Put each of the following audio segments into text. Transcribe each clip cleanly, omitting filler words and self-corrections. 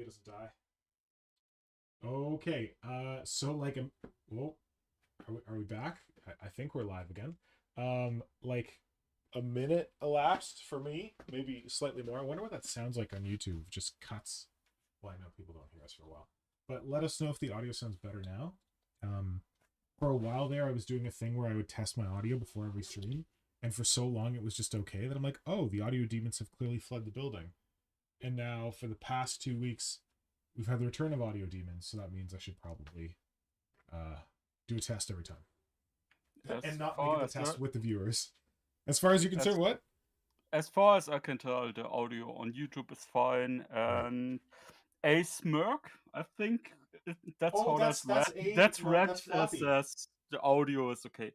it doesn't die. Okay. So like whoa, are we back? I think we're live again. Like a minute elapsed for me, maybe slightly more. I wonder what that sounds like on YouTube. Just cuts. Well, I know people don't hear us for a while, but let us know if the audio sounds better now. For a while there, I was doing a thing where I would test my audio before every stream, and for so long it was just okay that I'm like, oh, the audio demons have clearly fled the building. And now for the past 2 weeks, we've had the return of audio demons, so that means I should probably do a test every time. And not make it the test with the viewers. As far as you're concerned, what? As far as I can tell, the audio on YouTube is fine. And a smirk, I think that's how that's read. That's read as the audio is okay.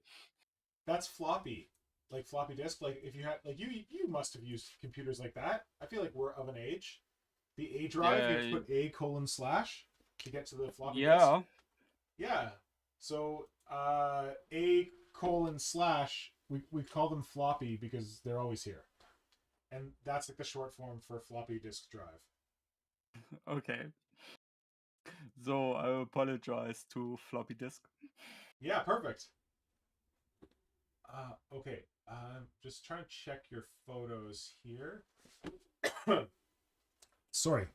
That's floppy. Like floppy disk. Like if you had like you must have used computers like that. I feel like we're of an age. The A drive, you have to put A:/ to get to the floppy disk. Yeah. So A:/ we call them floppy because they're always here. And that's like the short form for floppy disk drive. Okay. So I apologize to floppy disk. Yeah, perfect. Okay. Just trying to check your photos here. Sorry.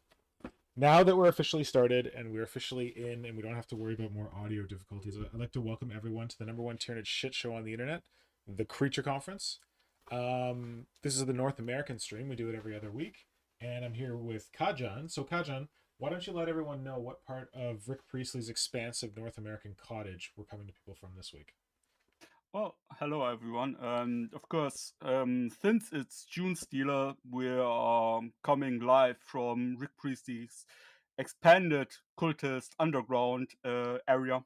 Now that we're officially started and we're officially in and we don't have to worry about more audio difficulties, I'd like to welcome everyone to the #1 Tyranid shit show on the internet, the Creature Conference. This is the North American stream. We do it every other week. And I'm here with Kajan. So Kajan, why don't you let everyone know what part of Rick Priestley's expansive North American cottage we're coming to people from this week? Well, hello everyone. Of course, since it's Junestealer, we are coming live from Rick Priestley's expanded cultist underground area.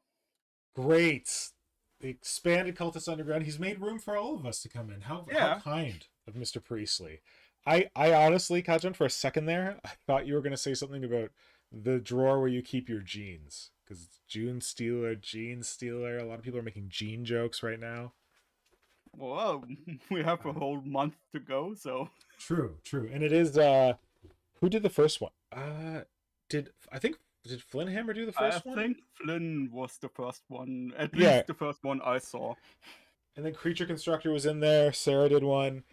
Great. The expanded cultist underground. He's made room for all of us to come in. How kind of Mr. Priestley. I honestly, Kajan, for a second there, I thought you were going to say something about the drawer where you keep your jeans. Because Junestealer, a lot of people are making jean jokes right now. Well, we have a whole month to go, so... True. And it is, who did the first one? Did Flynnhammer do the first one? I think Flynn was the first one, at least the first one I saw. And then Creature Constructor was in there, Sarah did one.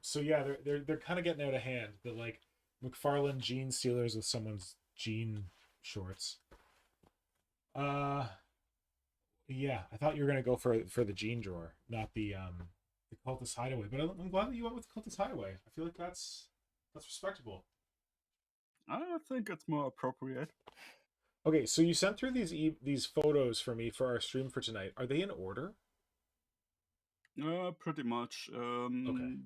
So yeah, they're kind of getting out of hand. The like McFarlane jean stealers with someone's jean shorts. Yeah, I thought you were gonna go for the jean drawer, not the cultist hideaway. But I'm glad that you went with the cultist hideaway. I feel like that's respectable. I think it's more appropriate. Okay, so you sent through these photos for me for our stream for tonight. Are they in order? Pretty much. Okay.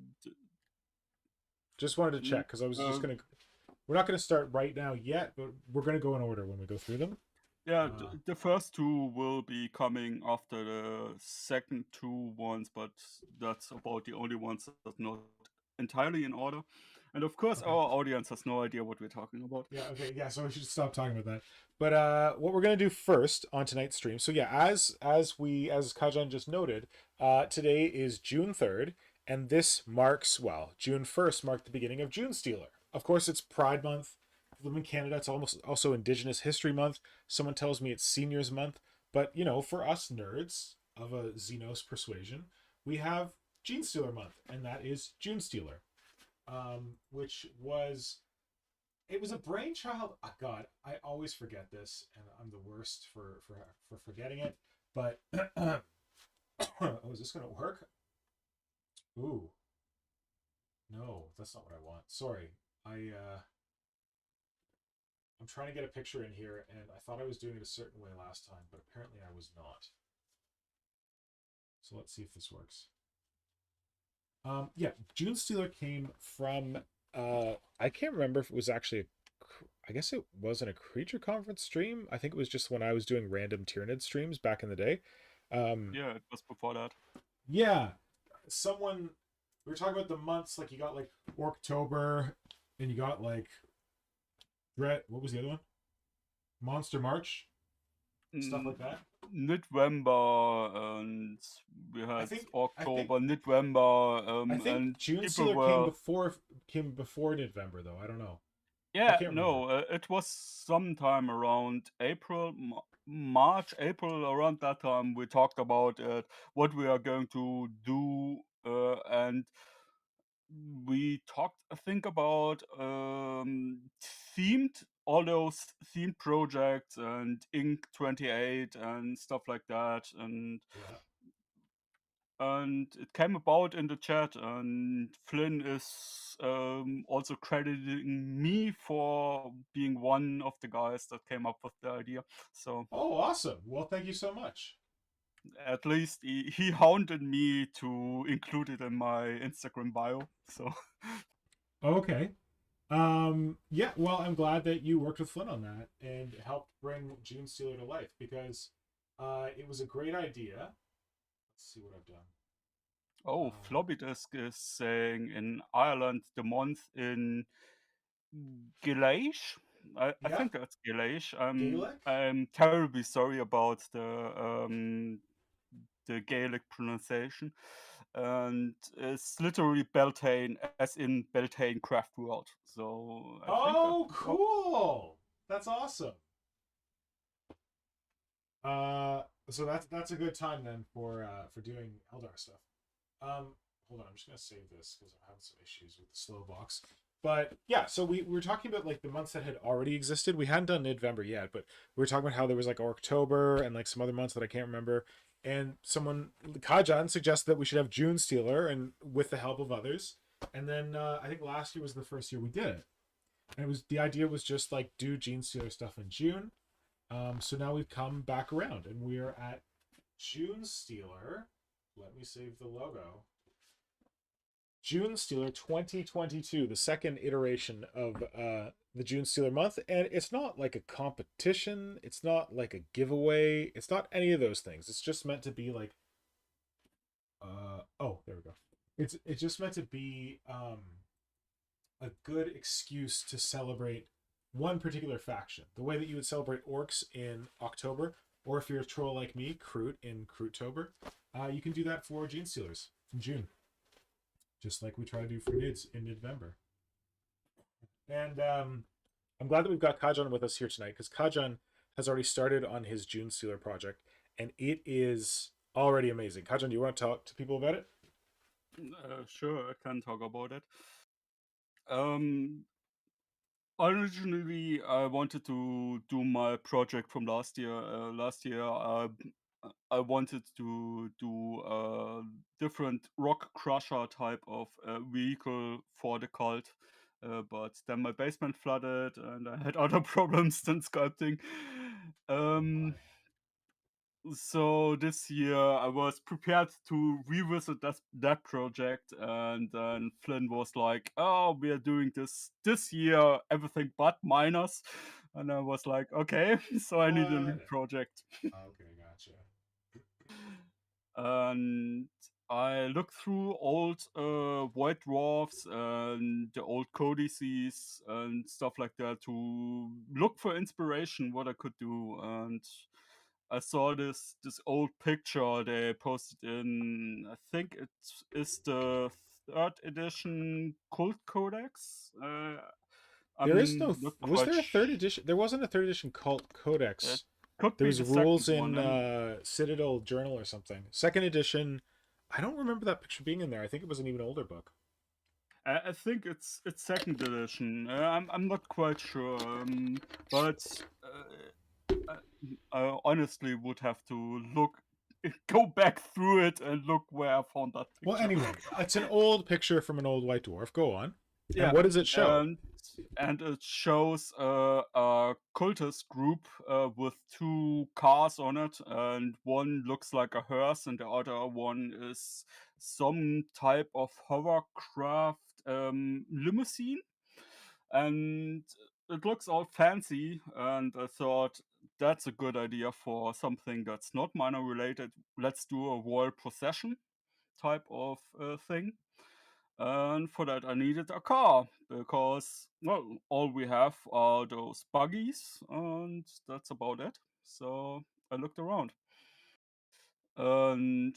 Just wanted to check because I was just gonna. We're not gonna start right now yet, but we're gonna go in order when we go through them. Yeah, the first two will be coming after the second two ones, but that's about the only ones that's not entirely in order. And of course, our audience has no idea what we're talking about. Yeah, okay, yeah, so we should stop talking about that. But what we're gonna do first on tonight's stream. So yeah, as Kajan just noted, today is June 3rd, and this marks, well, June 1st marked the beginning of Junestealer. Of course, it's Pride Month. If you live in Canada, it's almost also Indigenous History Month. Someone tells me it's Seniors Month, but you know, for us nerds of a Xenos persuasion, we have Genestealer Month, and that is Junestealer. Which was, it was a brainchild. Oh God, I always forget this, and I'm the worst for forgetting it. But oh, is this gonna work? Ooh, no, that's not what I want. Sorry, I'm trying to get a picture in here, and I thought I was doing it a certain way last time, but apparently I was not. So let's see if this works. Yeah, Junestealer came from, I can't remember if it was actually, I guess it wasn't a Creature Conference stream. I think it was just when I was doing random Tyranid streams back in the day. Yeah, it was before that. Yeah, we were talking about the months, like you got like October, and you got like, what was the other one? Monster March? Stuff like that. November, and we had October, November. I think Junestealer came before November, though. I don't know. I Yeah, can't remember. no, it was sometime around April, March, April. Around that time, we talked about what we are going to do, and we talked, I think, about themed all those themed projects and Ink 28 and stuff like that, Yeah. and it came about in the chat, and Flynn is also crediting me for being one of the guys that came up with the idea. So Oh, awesome. Well, thank you so much. at least he hounded me to include it in my Instagram bio. So Okay. Yeah, well, I'm glad that you worked with Flynn on that and helped bring Junestealer to life because it was a great idea. Let's see what I've done. oh, floppy disk is saying in Ireland the month in Gaelish. I Yeah, think that's Gaelish. Gaelic. I'm terribly sorry about the Gaelic pronunciation, and it's literally Beltane, as in Beltane Craft World. So I think that Oh, could help. cool. That's awesome. Uh, so that's a good time then for doing Eldar stuff. Hold on, I'm just gonna save this because I'm having some issues with the slow box. But yeah, so we were talking about like the months that had already existed. We hadn't done November yet, but we were talking about how there was like October and like some other months that I can't remember. And someone, Kajan, suggested that we should have Junestealer, and with the help of others. And then I think last year was the first year we did it, and it was the idea was just like do Junestealer stuff in June. So now we've come back around, and we are at Junestealer. Let me save the logo. Junestealer 2022, the second iteration of the Junestealer month, and it's not like a competition. It's not like a giveaway. It's not any of those things. It's just meant to be like, oh, there we go. It's just meant to be a good excuse to celebrate one particular faction. The way that you would celebrate orcs in October, or if you're a troll like me, Kroot in Kroottober, you can do that for Genestealers in June, just like we try to do for Nids in November. And I'm glad that we've got Kajan with us here tonight because Kajan has already started on his Junestealer project, and it is already amazing. Kajan, do you want to talk to people about it? Sure, I can talk about it. Um, Originally, I wanted to do my project from last year. Last year, I wanted to do a different rock crusher type of vehicle for the cult. But then my basement flooded and I had other problems than sculpting. Oh my. Um, so this year I was prepared to revisit that project, and then Flynn was like, "Oh, we are doing this year, everything but miners," and I was like, "Okay," so I need a new What? project. Okay, gotcha. And I looked through old white dwarfs and the old codices and stuff like that to look for inspiration what I could do, and I saw this old picture they posted in, I think it is the third edition Cult Codex. There is I'm no. not Was quite. there a third edition? There wasn't a third edition Cult It Codex. could There be was the second rules one. in Citadel Journal or something. Second edition. I don't remember that picture being in there. I think it was an even older book. I think it's second edition. I'm not quite sure, but I honestly would have to look, go back through it and look where I found that Well, picture. anyway, it's an old picture from an old white dwarf. Go on. And Yeah, what does it show? and it shows a cultist group with two cars on it, and one looks like a hearse, and the other one is some type of hovercraft limousine, and it looks all fancy. And I thought that's a good idea for something that's not minor related. Let's do a royal procession type of thing. And for that, I needed a car because, well, all we have are those buggies, and that's about it. So I looked around. My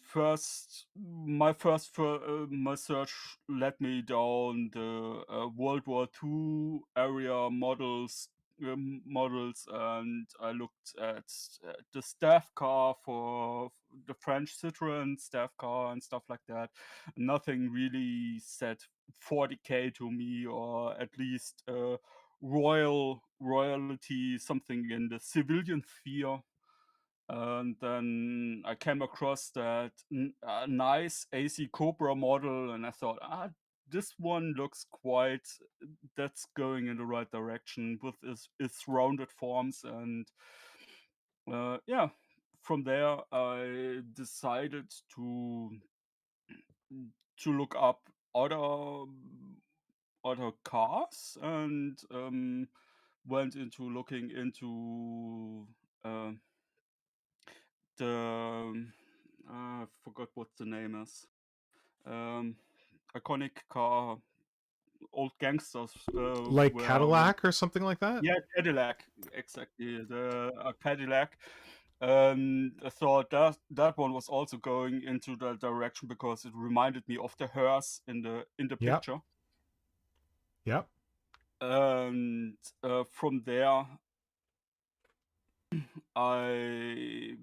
search led me down the World War II area models, and I looked at the staff car for the French Citroën staff car and stuff like that. Nothing really said 40K to me, or at least royalty, something in the civilian sphere. And then I came across that nice AC Cobra model, and I thought, this one looks quite, that's going in the right direction with its rounded forms. And yeah, from there I decided to look up other other cars, and went into looking into uh, the I forgot what the name is. Um, Iconic car, old gangsters Like were Cadillac or something like that? yeah, Cadillac, exactly, the Cadillac. And I thought that one was also going into that direction because it reminded me of the hearse in the Yep. picture. Yep. And from there, I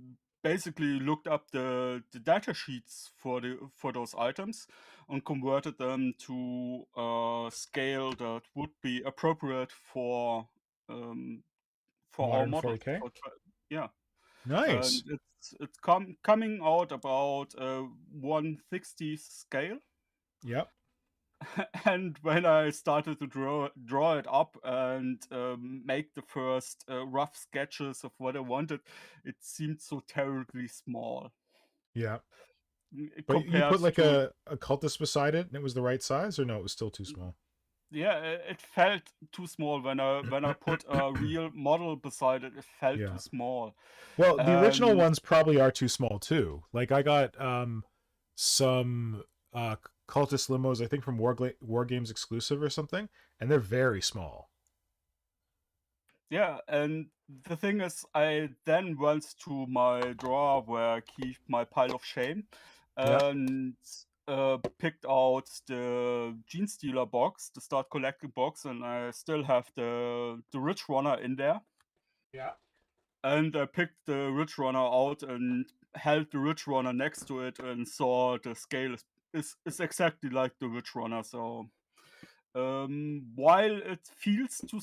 basically looked up the data sheets for those items and converted them to a scale that would be appropriate um, for our Modern models. 40K. Yeah, and Nice. it's coming out about 160 scale. Yep. And when I started to draw it up and make the first rough sketches of what I wanted, it seemed so terribly small Yeah. But you compared put like to, a cultist beside it and it was the right size, or no, it was still too small? yeah, it felt too small when I put a real model beside it. It felt too Yeah. small, Well, the original and ones probably are too small too. Like I got some cultist limos, I think from War Games exclusive or something, and they're very small. yeah, and the thing is, I then went to my drawer where I keep my pile of shame, Yeah. and picked out the Genestealer box, the start collecting box, and I still have the Ridge Runner in there. Yeah. And I picked the Ridge Runner out and held the Ridge Runner next to it and saw the scale is exactly like the Ridge Runner. So while it feels too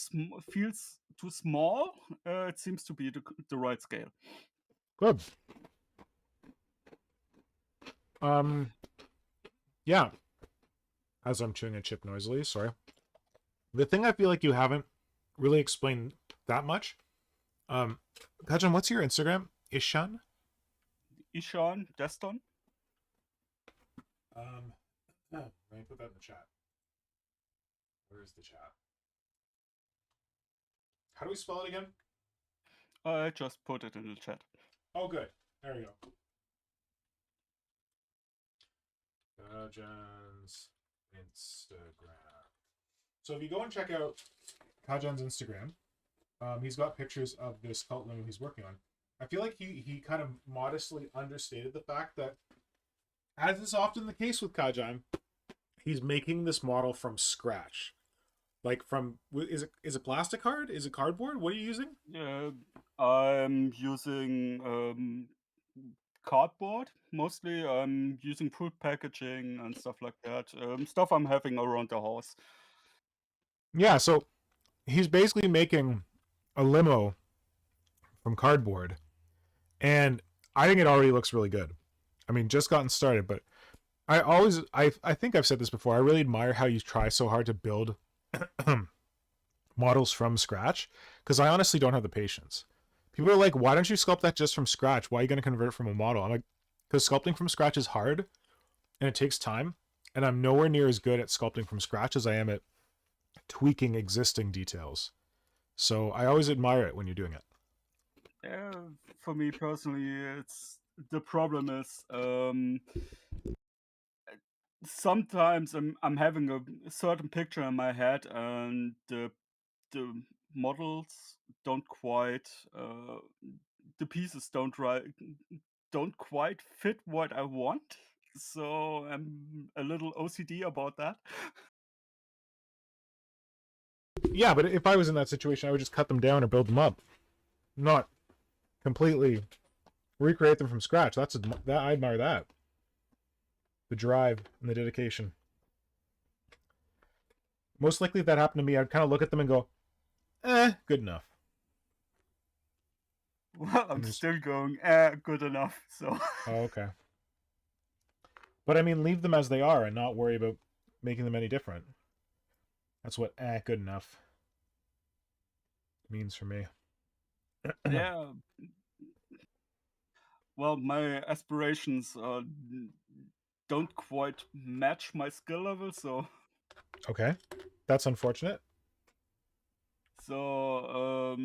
small, it seems to be the right scale. Good. Um yeah, as I'm chewing a chip noisily, sorry. The thing I feel like you haven't really explained that much. Um Kajan, what's your Instagram? Ishan? Ishan, Deston, Let me put that in the chat. Where is the chat? How do we spell it again? I just put it in the chat. Oh, good. There we go. Kajan's Instagram. So if you go and check out Kajan's Instagram, he's got pictures of this cult limo he's working on. I feel like he kind of modestly understated the fact that, as is often the case with Kajan, he's making this model from scratch. Like from is it plastic card? Is it cardboard? What are you using? Yeah, I'm using cardboard mostly. I'm using food packaging and stuff like that. Stuff I'm having around the house. Yeah, so he's basically making a limo from cardboard, and I think it already looks really good. I mean, just gotten started, but I think I've said this before. I really admire how you try so hard to build models from scratch, because I honestly don't have the patience. People are like, why don't you sculpt that just from scratch? Why are you going to convert it from a model? I'm like, because sculpting from scratch is hard and it takes time, and I'm nowhere near as good at sculpting from scratch as I am at tweaking existing details. So I always admire it when you're doing it. For me personally, it's the problem is sometimes I'm having a certain picture in my head, and the models don't quite the pieces don't right don't quite fit what I want. So I'm a little OCD about that. Yeah, but if I was in that situation, I would just cut them down or build them up, not completely recreate them from scratch. That I admire that. The drive and the dedication. Most likely, if that happened to me, I'd kind of look at them and go, good enough. Well, I'm still going, good enough. So. Oh, okay. But I mean, leave them as they are and not worry about making them any different. That's what good enough means for me. Yeah. Well, my aspirations don't quite match my skill level, so. Okay, that's unfortunate. So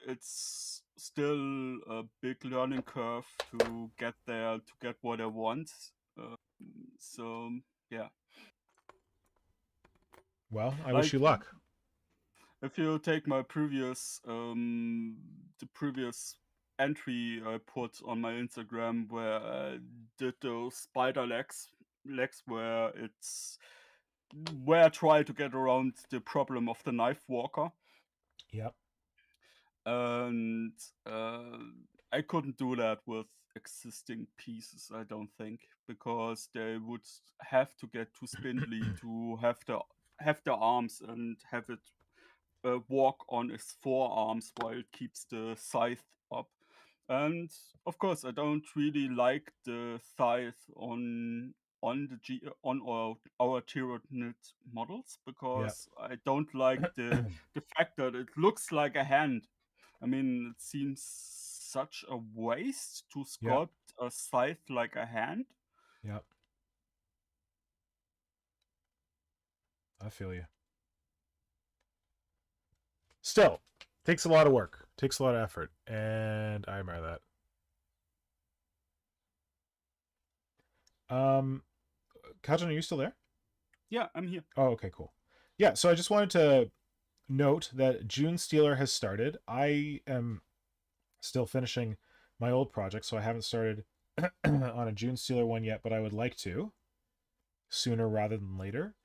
it's still a big learning curve to get there, to get what I want. So yeah. Well, I wish you luck. If you take my previous, the previous entry I put on my Instagram where I did those spider legs where I try to get around the problem of the knife walker. Yep. And I couldn't do that with existing pieces, I don't think, because they would have to get too spindly to have the arms and have it walk on its forearms while it keeps the scythe up. And of course, I don't really like the scythe on our Tyranid models, because I don't like the fact that it looks like a hand. I mean, it seems such a waste to sculpt a scythe like a hand. Yep. I feel you. Still, takes a lot of work, takes a lot of effort, and I admire that. Kajan, are you still there? Yeah, I'm here. Oh, okay, cool. Yeah, so I just wanted to note that Junestealer has started. I am still finishing my old project, so I haven't started on a Junestealer one yet, but I would like to sooner rather than later.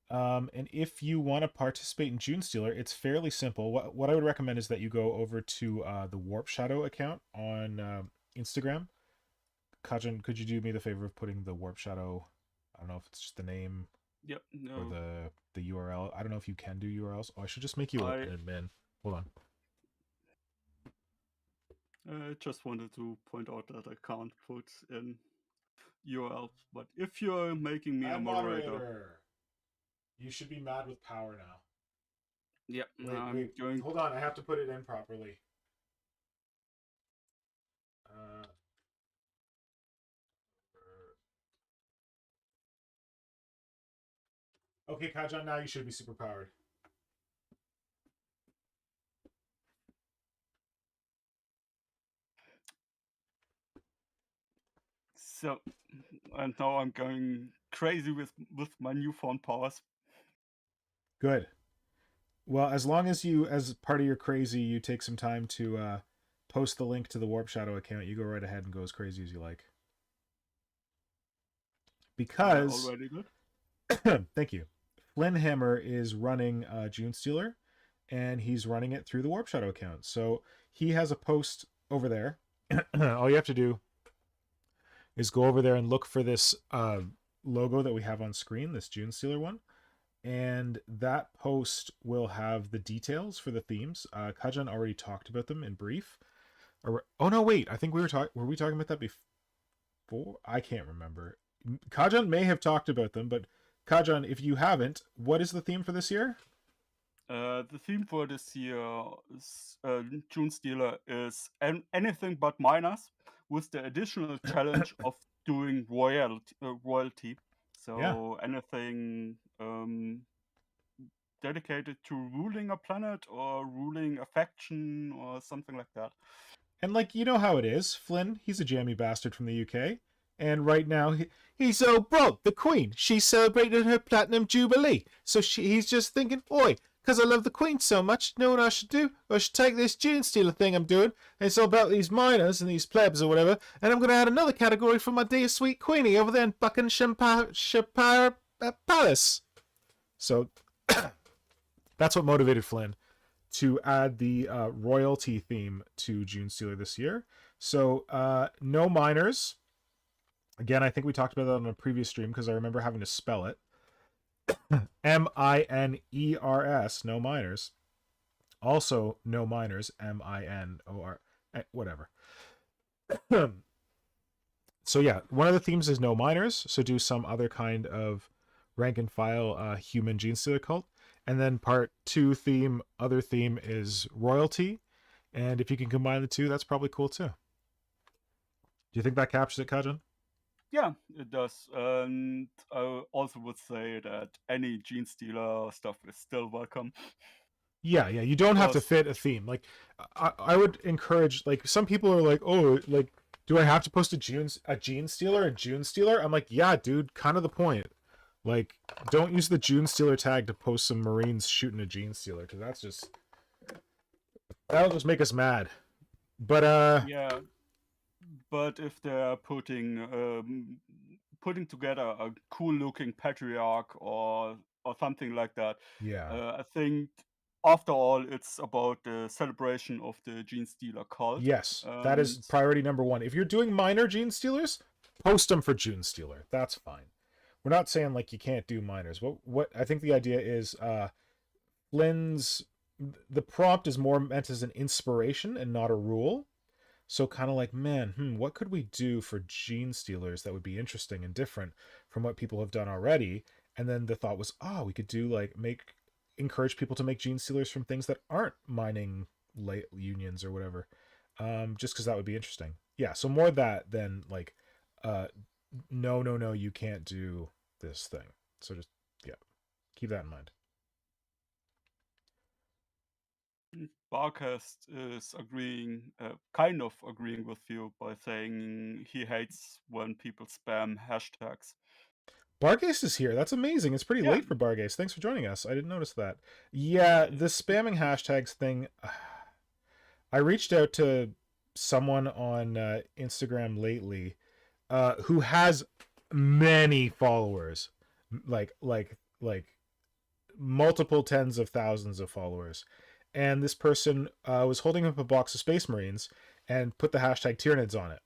And if you want to participate in Junestealer, it's fairly simple. What I would recommend is that you go over to the Warp Shadow account on Instagram. Kajan, could you do me the favor of putting the Warp Shadow? I don't know if it's just the name. Yep. No. Or the URL. I don't know if you can do URLs. Oh, I should just make you an admin. Hold on. I just wanted to point out that I can't put in URL, but if you're making me a moderator, you should be mad with power now. Yep. Wait. Hold on, I have to put it in properly. Okay, Kajan, now you should be super powered. So, and now I'm going crazy with my newfound powers. Good. Well, as long as you, as part of your crazy, you take some time to post the link to the Warp Shadow account, you go right ahead and go as crazy as you like. Because... already good. Thank you. Flynnhammer is running Junestealer, and he's running it through the Warp Shadow account. So he has a post over there. All you have to do is go over there and look for this logo that we have on screen, this Junestealer one. And that post will have the details for the themes. Kajan already talked about them in brief. Oh no, wait! I think we were we talking about that before? I can't remember. Kajan may have talked about them, but Kajan, if you haven't, what is the theme for this year? The theme for this year is Junestealer is anything but miners, with the additional challenge of doing royalty. So anything dedicated to ruling a planet or ruling a faction or something like that. And like, you know how it is. Flynn, he's a jammy bastard from the UK. And right now, he's so broke. The Queen, she celebrated her Platinum Jubilee. So he's just thinking, oi, because I love the Queen so much, you know what I should do? I should take this Junestealer thing I'm doing, and it's all about these miners and these plebs or whatever, and I'm going to add another category for my dear sweet Queenie over there in Buckingham Palace. So that's what motivated Flynn to add the royalty theme to Junestealer this year. So no miners. Again, I think we talked about that on a previous stream because I remember having to spell it. M-I-N-E-R-S, no miners. Also, no miners, M-I-N-O-R, whatever. So yeah, one of the themes is no miners, so do some other kind of rank and file human Genestealer cult. And then part 2 theme, other theme is royalty. And if you can combine the two, that's probably cool too. Do you think that captures it, Kajan? Yeah, it does. And I also would say that any Genestealer stuff is still welcome. Yeah, you don't have to fit a theme. Like, I would encourage, like, some people are like, oh, like, do I have to post a Junestealer? I'm like, yeah, dude, kind of the point. Like, don't use the Junestealer tag to post some Marines shooting a Genestealer, because that'll just make us mad. But yeah, but if they're putting together a cool looking patriarch or something like that, yeah, I think after all it's about the celebration of the Genestealer cult. Yes, that is priority number 1. If you're doing minor Genestealers, post them for Junestealer. That's fine. We're not saying like you can't do minors. What I think the idea is, Flynn's, the prompt is more meant as an inspiration and not a rule. So kind of like, man, what could we do for Genestealers that would be interesting and different from what people have done already? And then the thought was, we could do like encourage people to make Genestealers from things that aren't mining light unions or whatever, just because that would be interesting. Yeah, so more that than like, no, you can't do this thing. So just, yeah, keep that in mind. Barcast is kind of agreeing with you by saying he hates when people spam hashtags. Bargace is here. That's amazing. It's pretty late for Bargace. Thanks for joining us. I didn't notice that. Yeah, the spamming hashtags thing. I reached out to someone on Instagram lately who has many followers, like multiple tens of thousands of followers. And this person was holding up a box of Space Marines and put the hashtag Tyranids on it.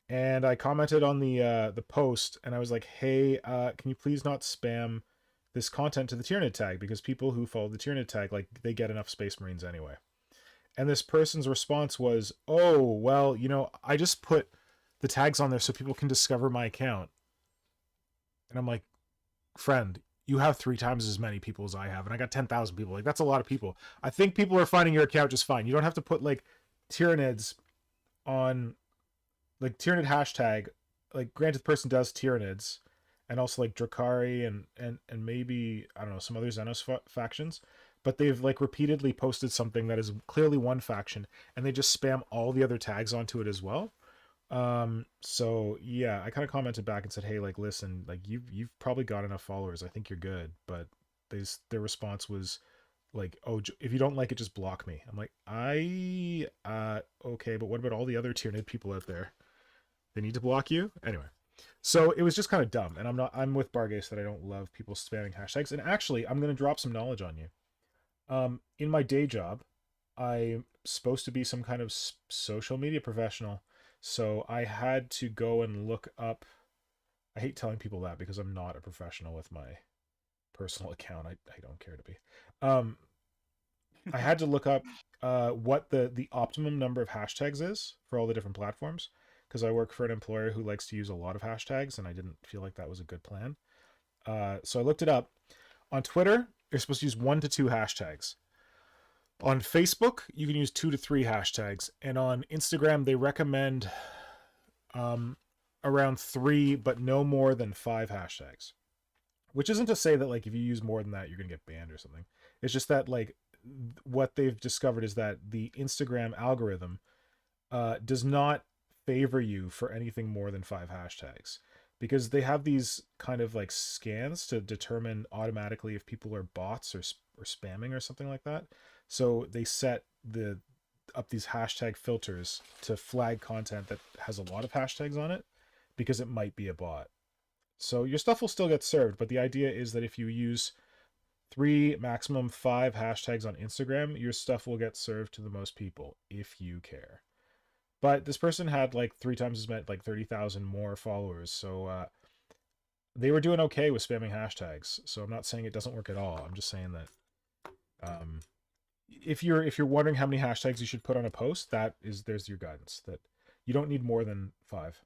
And I commented on the post, and I was like, hey, can you please not spam this content to the Tyranid tag, because people who follow the Tyranid tag, like, they get enough Space Marines anyway. And this person's response was, oh, well, I just put the tags on there so people can discover my account. And I'm like, friend, you have 3 times as many people as I have, and I got 10,000 people. Like, that's a lot of people. I think people are finding your account just fine. You don't have to put, like, Tyranids on, like, Tyranid hashtag. Like, granted, the person does Tyranids, and also, like, Drakari and maybe, I don't know, some other Xenos factions. But they've, like, repeatedly posted something that is clearly one faction, and they just spam all the other tags onto it as well. So yeah, I kind of commented back and said, hey, like, listen, like, you've probably got enough followers. I think you're good. But their response was like, oh, if you don't like it, just block me. I'm like, okay, but what about all the other Tyranid people out there? They need to block you anyway. So it was just kind of dumb. And I'm with Bargace that I don't love people spamming hashtags. And actually, I'm going to drop some knowledge on you. In my day job, I'm supposed to be some kind of social media professional. So I had to go and look up. I hate telling people that because I'm not a professional with my personal account. I don't care to be. I had to look up what the optimum number of hashtags is for all the different platforms, because I work for an employer who likes to use a lot of hashtags, and I didn't feel like that was a good plan. So I looked it up. On Twitter, you're supposed to use 1 to 2 hashtags. On Facebook, you can use 2 to 3 hashtags. And on Instagram, they recommend around 3, but no more than 5 hashtags. Which isn't to say that, like, if you use more than that, you're going to get banned or something. It's just that, like, what they've discovered is that the Instagram algorithm does not favor you for anything more than 5 hashtags. Because they have these kind of, like, scans to determine automatically if people are bots or or spamming or something like that. So they set up these hashtag filters to flag content that has a lot of hashtags on it because it might be a bot. So your stuff will still get served, but the idea is that if you use 3, maximum 5 hashtags on Instagram, your stuff will get served to the most people if you care. But this person had like 3 times as many, like 30,000 more followers. So they were doing okay with spamming hashtags. So I'm not saying it doesn't work at all. I'm just saying that um, if you're wondering how many hashtags you should put on a post, there's your guidance that you don't need more than 5.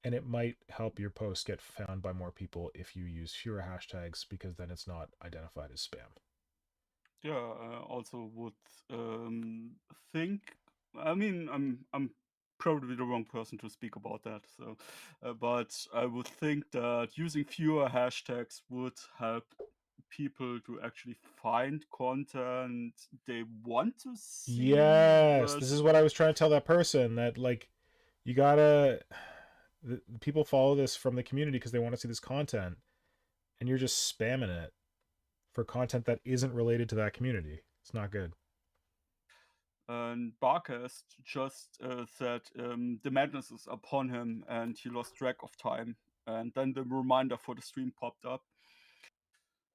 And it might help your post get found by more people if you use fewer hashtags because then it's not identified as spam. Yeah, I also would think. I mean, I'm probably the wrong person to speak about that. So, but I would think that using fewer hashtags would help people to actually find content they want to see. Yes, But this is what I was trying to tell that person that like you gotta the people follow this from the community because they want to see this content, and you're just spamming it for content that isn't related to that community. It's not good. and Barcast just said the madness is upon him, and he lost track of time. And then the reminder for the stream popped up.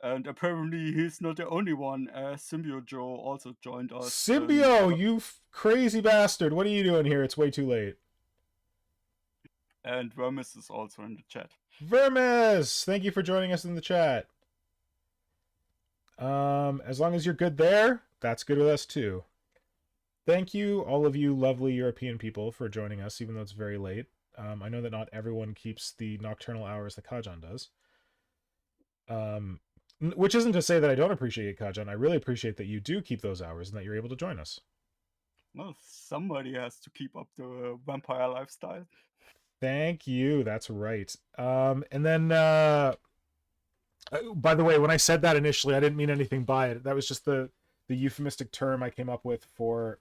And apparently he's not the only one, as Symbio Joe also joined us. Symbio, you crazy bastard! What are you doing here? It's way too late. And Vermis is also in the chat. Vermis, thank you for joining us in the chat. As long as you're good there, that's good with us too. Thank you, all of you lovely European people, for joining us, even though it's very late. I know that not everyone keeps the nocturnal hours that Kajan does. Which isn't to say that I don't appreciate Kajan. I really appreciate that you do keep those hours and that you're able to join us. Well, somebody has to keep up the vampire lifestyle. Thank you. That's right. And then, by the way, when I said that initially, I didn't mean anything by it. That was just the euphemistic term I came up with for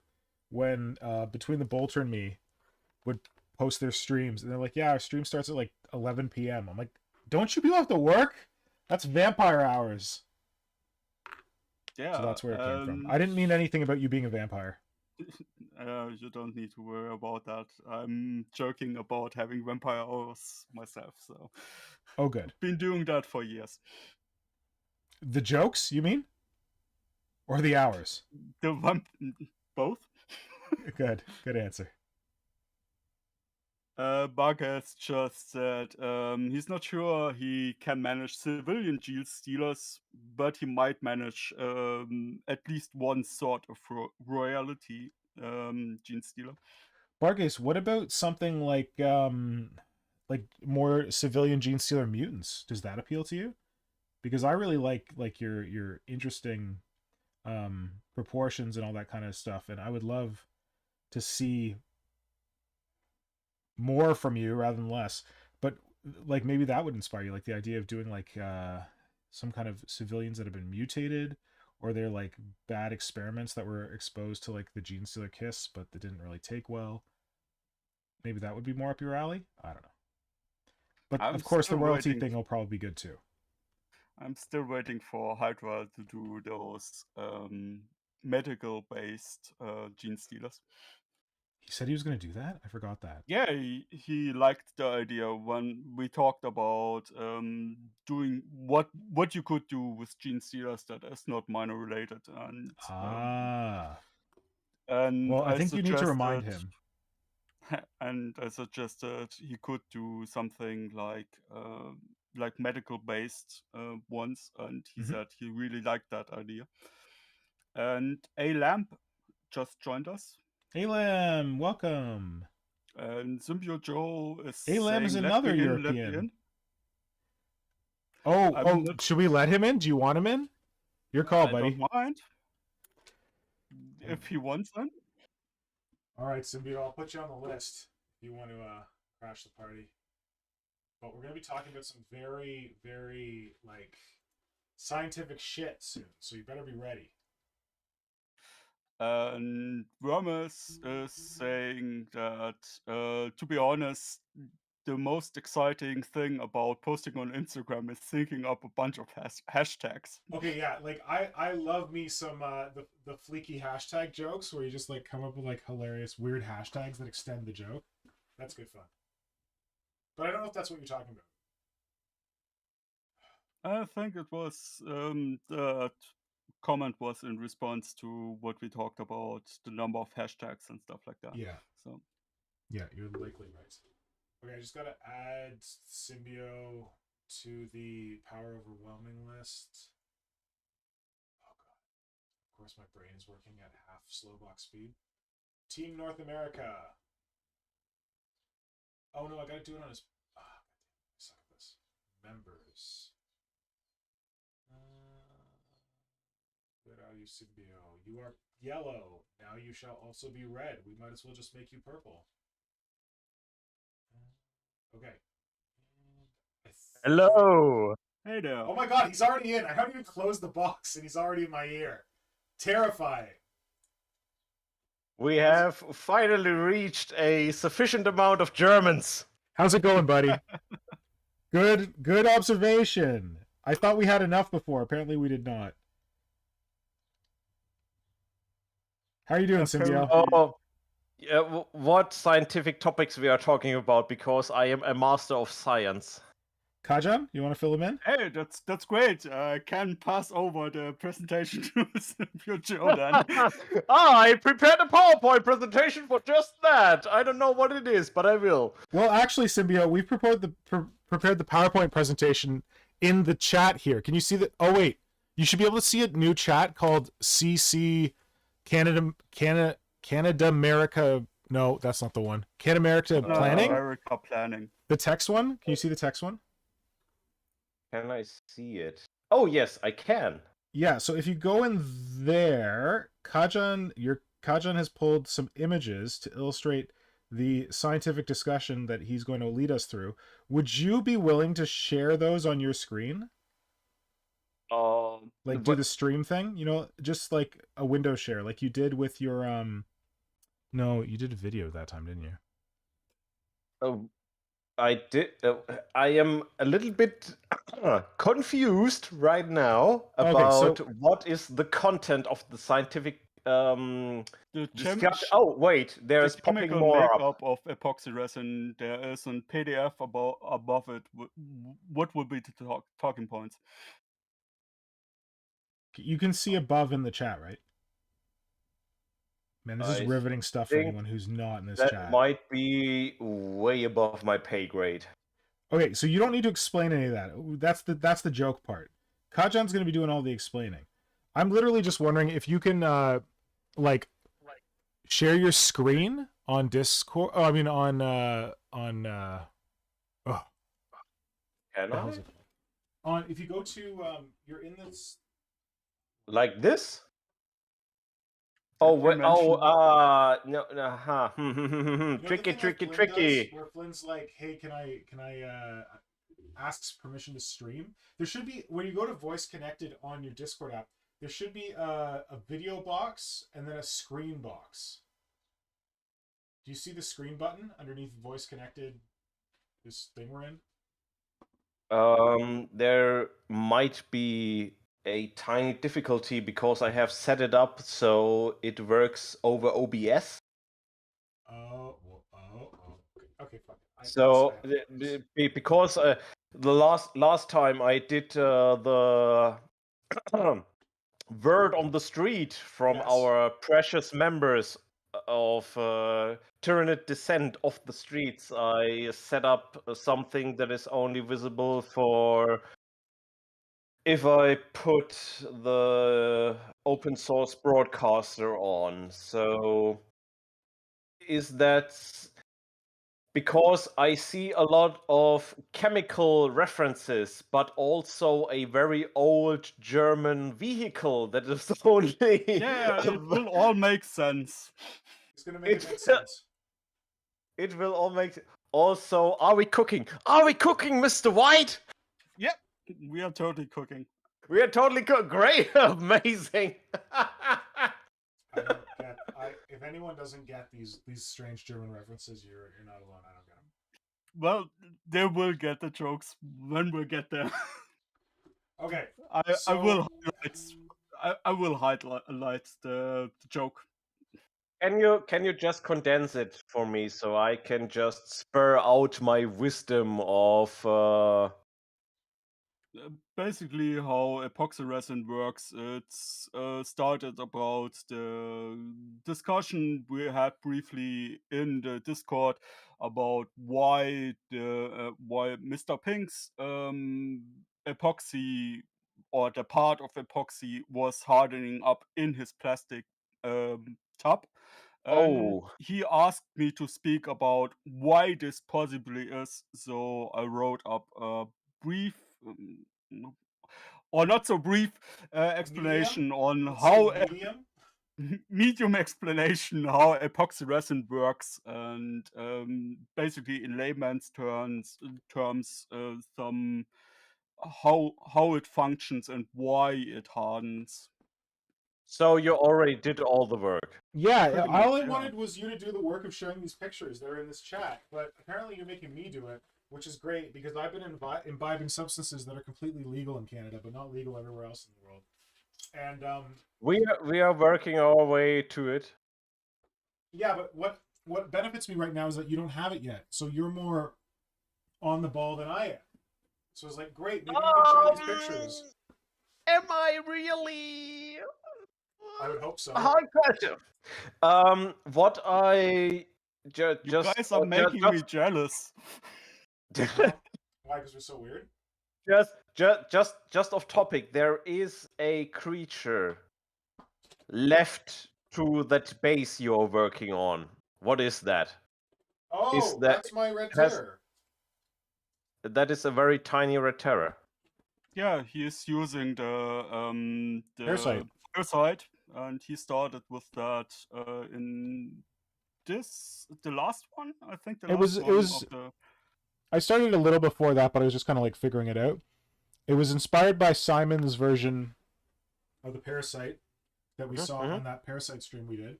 when Between the Bolter and me would post their streams, and they're like, "Yeah, our stream starts at like 11 p.m." I'm like, "Don't you people have to work? That's vampire hours." Yeah, So that's where it came from. I didn't mean anything about you being a vampire. you don't need to worry about that. I'm joking about having vampire hours myself, so. Oh, good. Been doing that for years. The jokes, you mean? Or the hours? Both. Good answer. Bargas just said he's not sure he can manage civilian Genestealers, but he might manage at least one sort of royalty Genestealer. Bargaze, what about something like more civilian Genestealer mutants? Does that appeal to you? Because I really like your interesting proportions and all that kind of stuff, and I would love to see more from you rather than less. But like maybe that would inspire you, like the idea of doing like some kind of civilians that have been mutated, or they're like bad experiments that were exposed to like the Genestealer kiss, but that didn't really take well. Maybe that would be more up your alley. I don't know. But I'm of course, the still royalty waiting. thing will probably be good too. I'm still waiting for Hydra to do those medical-based Genestealers. He said he was going to do that. I forgot that. Yeah, he liked the idea when we talked about doing what you could do with Genestealers that is not minor related, Ah. and Well, I I think you need to remind suggested him. and I suggested he could do something like medical based ones, and he Mm-hmm. said he really liked that idea. And A Lamp just joined us. Alam, welcome. And Symbio Joe is Alam is saying, "Let another me in, let me European. in." I'm Oh, not. should we let him in? Do you want him in? Your call, I don't buddy. mind if he wants them. All right, Symbiote, I'll put you on the list if you want to crash the party. But we're going to be talking about some very, very like scientific shit soon, so you better be ready. And Wormus is saying that, to be honest, the most exciting thing about posting on Instagram is thinking up a bunch of hashtags. Okay, yeah, like I love me some the fleeky hashtag jokes where you just like come up with like hilarious weird hashtags that extend the joke. That's good fun. But I don't know if that's what you're talking about. I think it was the comment was in response to what we talked about, the number of hashtags and stuff like that. Yeah. So Yeah, you're likely right. Okay, I just gotta add Symbio to the power overwhelming list. Oh god. Of course my brain is working at half slowbox speed. Team North America. Oh no, I gotta do it on his. Ah, I suck at this. Members. Where are you, Symbio? You are yellow. Now you shall also be red. We might as well just make you purple. Okay. Hello. hey there. Oh my god, he's already in. I haven't even closed the box and he's already in my ear. Terrifying. We have finally reached a sufficient amount of Germans. How's it going, buddy? Good observation. I thought we had enough before. Apparently we did not. How are you doing, Symbio? Oh, yeah, what scientific topics we are talking about? Because I am a master of science. Kajan, you want to fill him in? Hey, that's great. I can pass over the presentation to your Joe then. I prepared a PowerPoint presentation for just that. I don't know what it is, but I will. Well, actually, Symbio, we've prepared the PowerPoint presentation in the chat here. Can you see that? Oh wait, you should be able to see a new chat called CC Canada America. No, that's not the one. Canada America Planning. America Planning. The text one. Can you see the text one? Can I see it? Oh yes, I can. Yeah. So if you go in there, Kajan has pulled some images to illustrate the scientific discussion that he's going to lead us through. Would you be willing to share those on your screen? Like do the stream thing, you know, just like a window share, like you did with your No, you did a video that time, didn't you? Oh, I did. I am a little bit confused right now about what is the content of the scientific discussion. Oh wait, there's popping more makeup of epoxy resin. There is a PDF above it. What would be the talking points? You can see above in the chat, right? Man, this is riveting stuff for anyone who's not in this chat. That might be way above my pay grade. Okay, so you don't need to explain any of that. That's the joke part. Kajan's going to be doing all the explaining. I'm literally just wondering if you can like share your screen on Discord. Oh, I mean on Can I? On if you go to you're in this like this. Oh, no, huh. Tricky. Where Flynn's like, hey, can I asks permission to stream? There should be, when you go to voice connected on your Discord app, there should be a video box and then a screen box. Do you see the screen button underneath voice connected, this thing we're in? There might be a tiny difficulty because I have set it up so it works over OBS. Okay, fuck it. So because the last time I did the word on the street from our precious members of Tyranid Descent off the streets, I set up something that is only visible for if I put the open source broadcaster on. So is that because I see a lot of chemical references, but also a very old German vehicle that is only... Yeah, it will all make sense. It's going to make sense. It will all make... Also, are we cooking? Are we cooking, Mr. White? Yep, we are totally cooking. We are totally cooking. Great, amazing. I don't get. If anyone doesn't get these strange German references, you're not alone. I don't get them. Well, they will get the jokes when we get there. Okay. I will highlight. I will highlight the joke. Can you just condense it for me so I can just spur out my wisdom of Basically, how epoxy resin works. It's started about the discussion we had briefly in the Discord about why Mr. Pink's epoxy or the part of epoxy was hardening up in his plastic tub. And Oh, he asked me to speak about why this possibly is. So I wrote up a brief or not so brief explanation on Let's how say medium. medium explanation how epoxy resin works, and basically in layman's terms some how it functions and why it hardens. so you already did all the work. Yeah, Pretty much, all I yeah. wanted was you to do the work of showing these pictures that are in this chat, but apparently you're making me do it, which is great because I've been imbibing substances that are completely legal in Canada, but not legal everywhere else in the world. And We are working our way to it. yeah, but what benefits me right now is that you don't have it yet, so you're more on the ball than I am. So it's like, great, maybe you can show these pictures. Am I really? I would hope so. Hard question. What I You just guys are making me jealous. Why? Because we're so weird. just off topic. There is a creature left to that base you're working on. What is that? Oh, that- that's my red has- terror. That is a very tiny red terror. Yeah, he is using the Parasite. and he started with that in the last one, I think. It was. I started a little before that, but I was just kind of like figuring it out. It was inspired by Simon's version of the Parasite that we saw on that Parasite stream we did,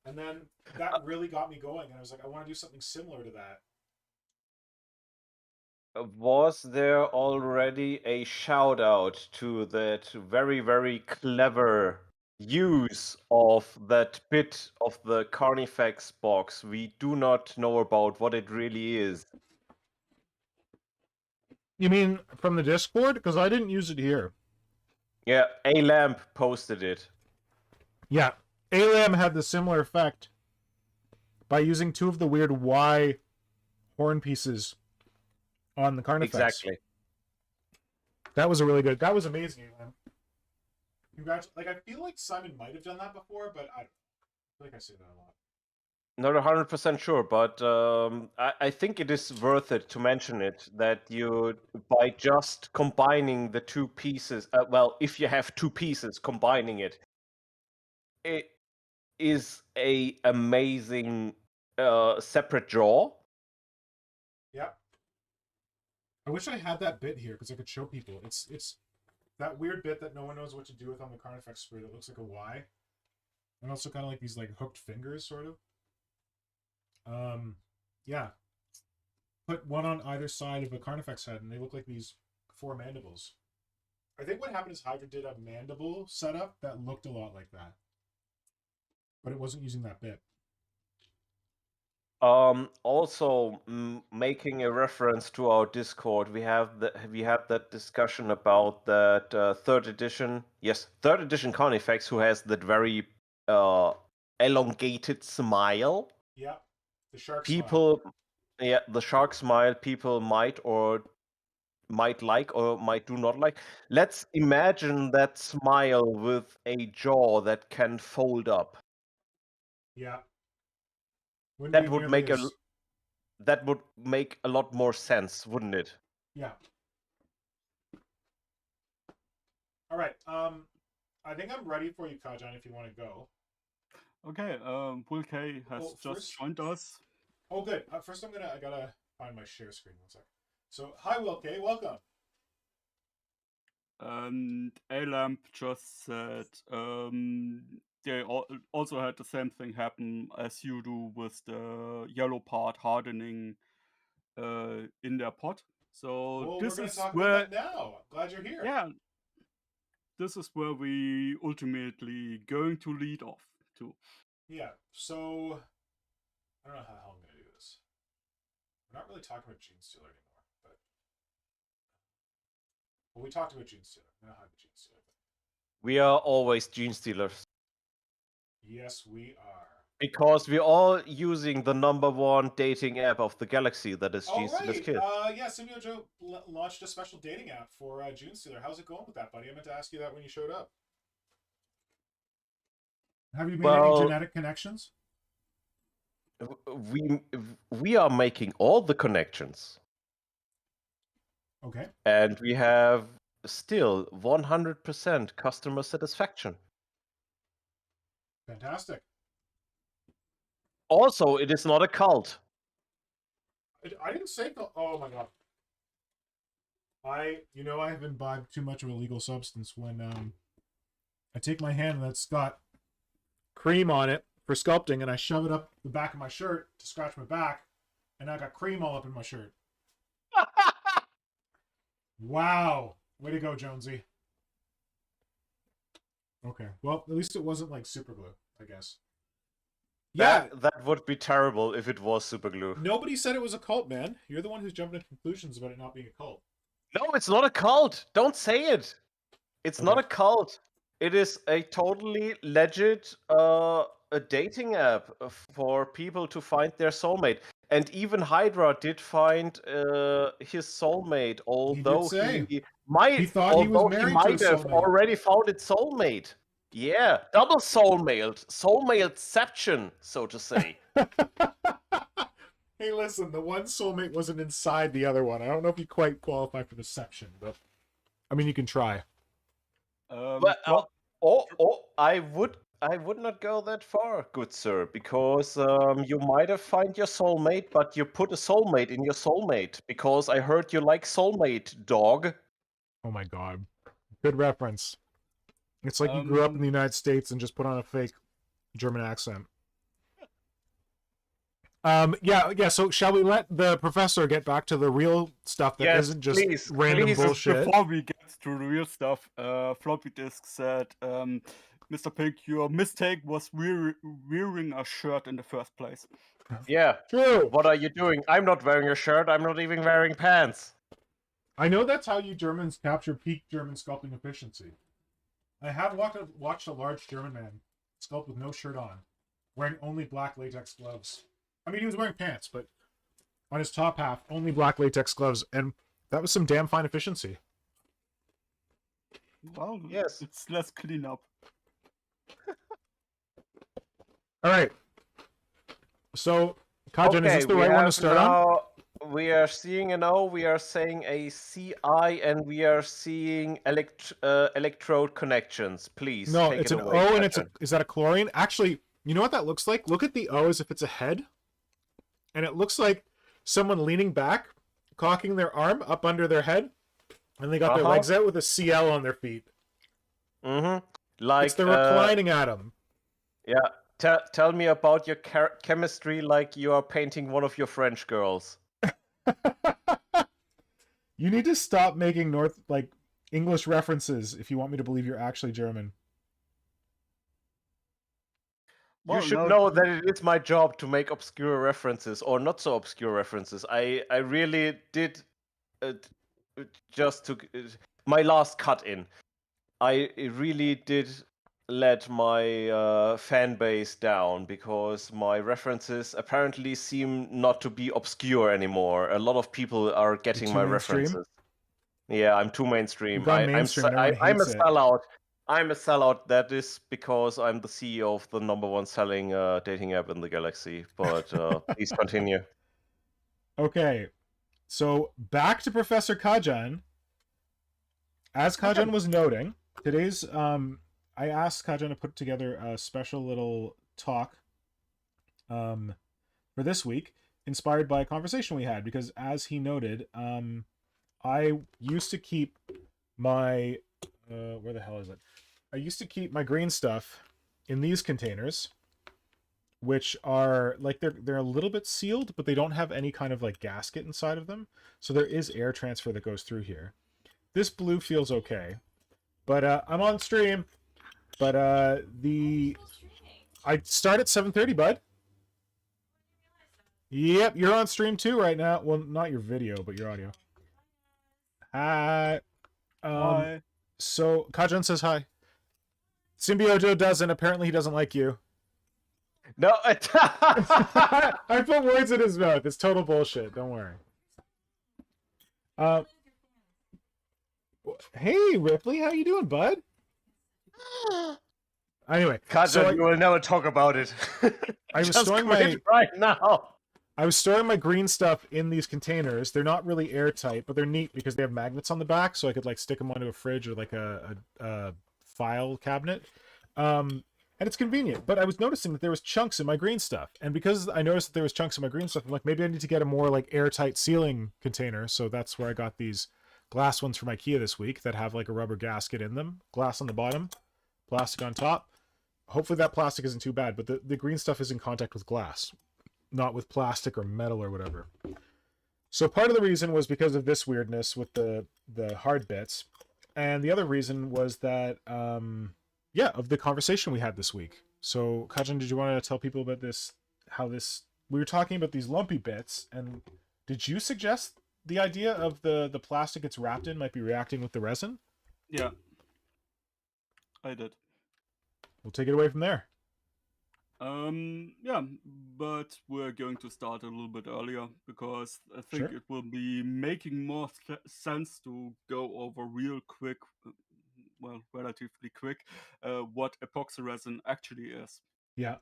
and then that really got me going. And I was like, I want to do something similar to that. Was there already a shout out to that very, very clever use of that bit of the Carnifex box? We do not know about what it really is. You mean from the Discord? Because I didn't use it here. Yeah, A Lamp posted it. Yeah, Alam had the similar effect by using two of the weird Y horn pieces on the Carnifex. Exactly. That was a really good. That was amazing, Alam. Congrats! Like I feel like Simon might have done that before, but I feel like I say that a lot. Not 100% sure, but I think it is worth it to mention it that you, by just combining the two pieces, well, if you have two pieces, combining it is a amazing separate draw. Yeah. I wish I had that bit here because I could show people. It's that weird bit that no one knows what to do with on the Carnifex spray that looks like a Y, and also kind of like these like hooked fingers, sort of. Yeah. Put one on either side of a Carnifex head, and they look like these four mandibles. I think what happened is Hydra did a mandible setup that looked a lot like that, but it wasn't using that bit. Also, making a reference to our Discord, we had that discussion about that third edition Carnifex, who has that very elongated smile. Yeah, the shark People, smile. Yeah, the shark smile. People might like or might do not like. Let's imagine that smile with a jaw that can fold up. Yeah. That would make a lot more sense, wouldn't it? Yeah. All right. I think I'm ready for you, Kajan, if you want to go. Okay, Will K has just joined us. Oh, good. First, I gotta find my share screen. 1 sec. So, hi, Will K. Welcome. And A-Lamp just said they also had the same thing happen as you do with the yellow part hardening in their pod. So Well, this we're going to is talk where, about that now. I'm glad you're here. yeah, this is where we ultimately going to lead off to. Yeah. So I don't know how I'm going to do this. We're not really talking about Junestealer anymore, but well, we talked about Junestealer. We know how to Junestealer. We are always Genestealers. Yes, we are. Because we're all using the #1 dating app of the galaxy, that is Genestealer's right. Kids. Yeah, Simio Joe launched a special dating app for Junestealer. How's it going with that, buddy? I meant to ask you that when you showed up. Have you made any genetic connections? We are making all the connections. Okay. And we have still 100% customer satisfaction. Fantastic. Also, it is not a cult. I didn't say cult. Oh my god. I have imbibed too much of a illegal substance when I take my hand that's got cream on it for sculpting and I shove it up the back of my shirt to scratch my back, and I got cream all up in my shirt. Wow. Way to go, Jonesy. Okay. Well, at least it wasn't like super glue, I guess. Yeah. That would be terrible if it was super glue. Nobody said it was a cult, man. You're the one who's jumping to conclusions about it not being a cult. No, it's not a cult. Don't say it. It's not a cult. It is a totally legit a dating app for people to find their soulmate. And even Hydra did find his soulmate, although he might have already found his soulmate. Yeah, double soulmateception, so to say. Hey, listen, the one soulmate wasn't inside the other one. I don't know if you quite qualify for deception, but I mean, you can try. But I would not go that far, good sir, because you might have found your soulmate, but you put a soulmate in your soulmate, because I heard you like soulmate, dog. Oh my god. Good reference. It's like you grew up in the United States and just put on a fake German accent. Yeah, so shall we let the professor get back to the real stuff that isn't just random bullshit? Before we get to the real stuff, Floppy Disk said, Mr. Pink, your mistake was wearing a shirt in the first place. Yeah, true. What are you doing? I'm not wearing a shirt, I'm not even wearing pants. I know that's how you Germans capture peak German sculpting efficiency. I have watched a large German man sculpt with no shirt on, wearing only black latex gloves. I mean, he was wearing pants, but on his top half, only black latex gloves, and that was some damn fine efficiency. Well, yes, it's less clean up. All right. So, Kajan, is this the right one to start on? We are seeing an O, we are saying a CI, and we are seeing electrode connections. Please, no, take it's it an away, O, Kajan. and is that a chlorine? Actually, you know what that looks like? Look at the O as if it's a head. And it looks like someone leaning back, cocking their arm up under their head, and they got their legs out with a CL on their feet. Mm-hmm. Like it's the reclining atom. Yeah. Tell me about your chemistry like you are painting one of your French girls. You need to stop making English references if you want me to believe you're actually German. Well, you should know that it is my job to make obscure references or not so obscure references. I really did just to my last cut in. I really did let my fan base down because my references apparently seem not to be obscure anymore. A lot of people are getting my references. Yeah, I'm too mainstream. I'm a sellout. I'm a sellout. That is because I'm the CEO of the #1 selling dating app in the galaxy. But please continue. Okay, so back to Professor Kajan. As Kajan was noting, today's I asked Kajan to put together a special little talk for this week, inspired by a conversation we had, because as he noted, I used to keep my where the hell is it? I used to keep my green stuff in these containers, which are like they're a little bit sealed, but they don't have any kind of like gasket inside of them. So there is air transfer that goes through here. This blue feels okay, but I'm on stream. But I start at 7:30, bud. Yep, you're on stream too right now. Well, not your video, but your audio. Hi. Hi. So Kajan says hi. Symbiojo doesn't. Apparently, he doesn't like you. No, I put words in his mouth. It's total bullshit. Don't worry. Hey Ripley, how you doing, bud? Anyway, Kajan, you will never talk about it. I was Just storing quit right now. I was storing my green stuff in these containers. They're not really airtight, but they're neat because they have magnets on the back, so I could like stick them onto a fridge or like a file cabinet. And it's convenient. But I was noticing that there was chunks in my green stuff, and because I noticed that there was chunks in my green stuff, I'm like, maybe I need to get a more like airtight sealing container. So that's where I got these glass ones from IKEA this week that have like a rubber gasket in them, glass on the bottom, plastic on top. Hopefully that plastic isn't too bad, but the green stuff is in contact with glass, not with plastic or metal or whatever. So part of the reason was because of this weirdness with the hard bits, and the other reason was that of the conversation we had this week. So Kajan, did you want to tell people about this? How this we were talking about these lumpy bits, and did you suggest the idea of the plastic it's wrapped in might be reacting with the resin? Yeah, I did. We'll take it away from there. Yeah, but we're going to start a little bit earlier because I think Sure. it will be making more sense to go over real quick, relatively quick, what epoxy resin actually is. Yeah.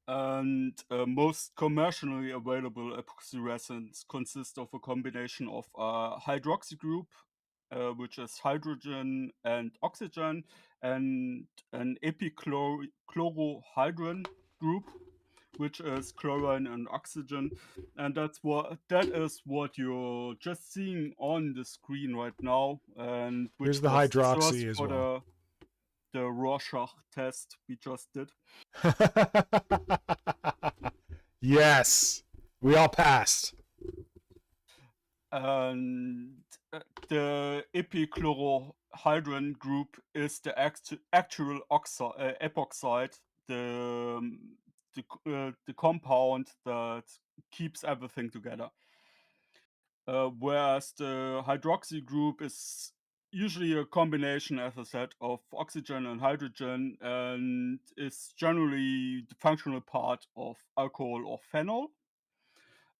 And most commercially available epoxy resins consist of a combination of a hydroxy group, which is hydrogen and oxygen, and an epichlorohydrin group, which is chlorine and oxygen. And that is what you're just seeing on the screen right now. And which Here's the was hydroxy source as for well. the Rorschach test we just did. Yes, we all passed. And the epichlorohydrin group is the actual epoxide, the compound that keeps everything together. Whereas the hydroxy group is usually a combination, as I said, of oxygen and hydrogen, and is generally the functional part of alcohol or phenol.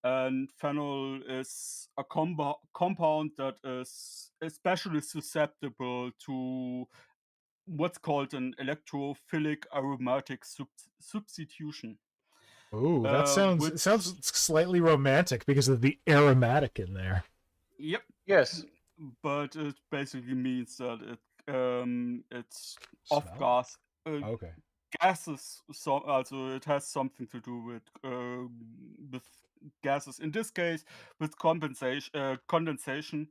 And phenol is a compound that is especially susceptible to what's called an electrophilic aromatic substitution. Oh, that sounds Which, it sounds slightly romantic because of the aromatic in there. Yep. Yes. But it basically means that it's Smell? off gas. Okay. Gases, also it has something to do with gases. In this case, with condensation,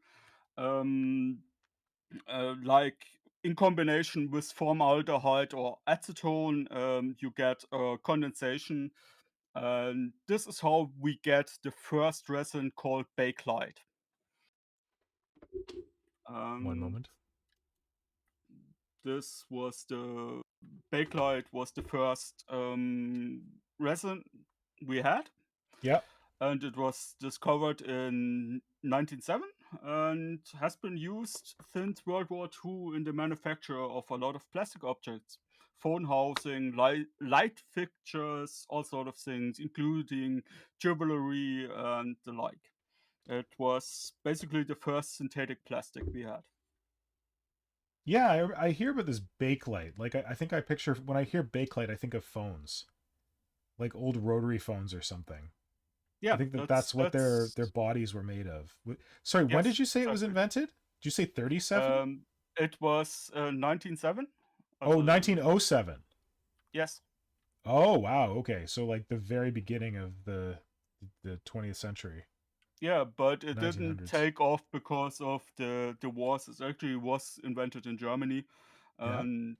like in combination with formaldehyde or acetone, you get condensation, and this is how we get the first resin called bakelite. One moment. This was the bakelite was the first resin we had. Yeah. And it was discovered in 1907 and has been used since World War II in the manufacture of a lot of plastic objects, phone housing, light fixtures, all sort of things, including jewelry and the like. It was basically the first synthetic plastic we had. Yeah, I hear about this bakelite. Like I think I picture when I hear bakelite, I think of phones, like old rotary phones or something. Yeah, I think that's what their bodies were made of. Sorry, when did you say it was invented? Did you say 37? It was 1907. Oh, 1907. Yes. Oh, wow. Okay, so like the very beginning of the 20th century. Yeah, but it 1900s. didn't take off because of the wars. It actually was invented in Germany, and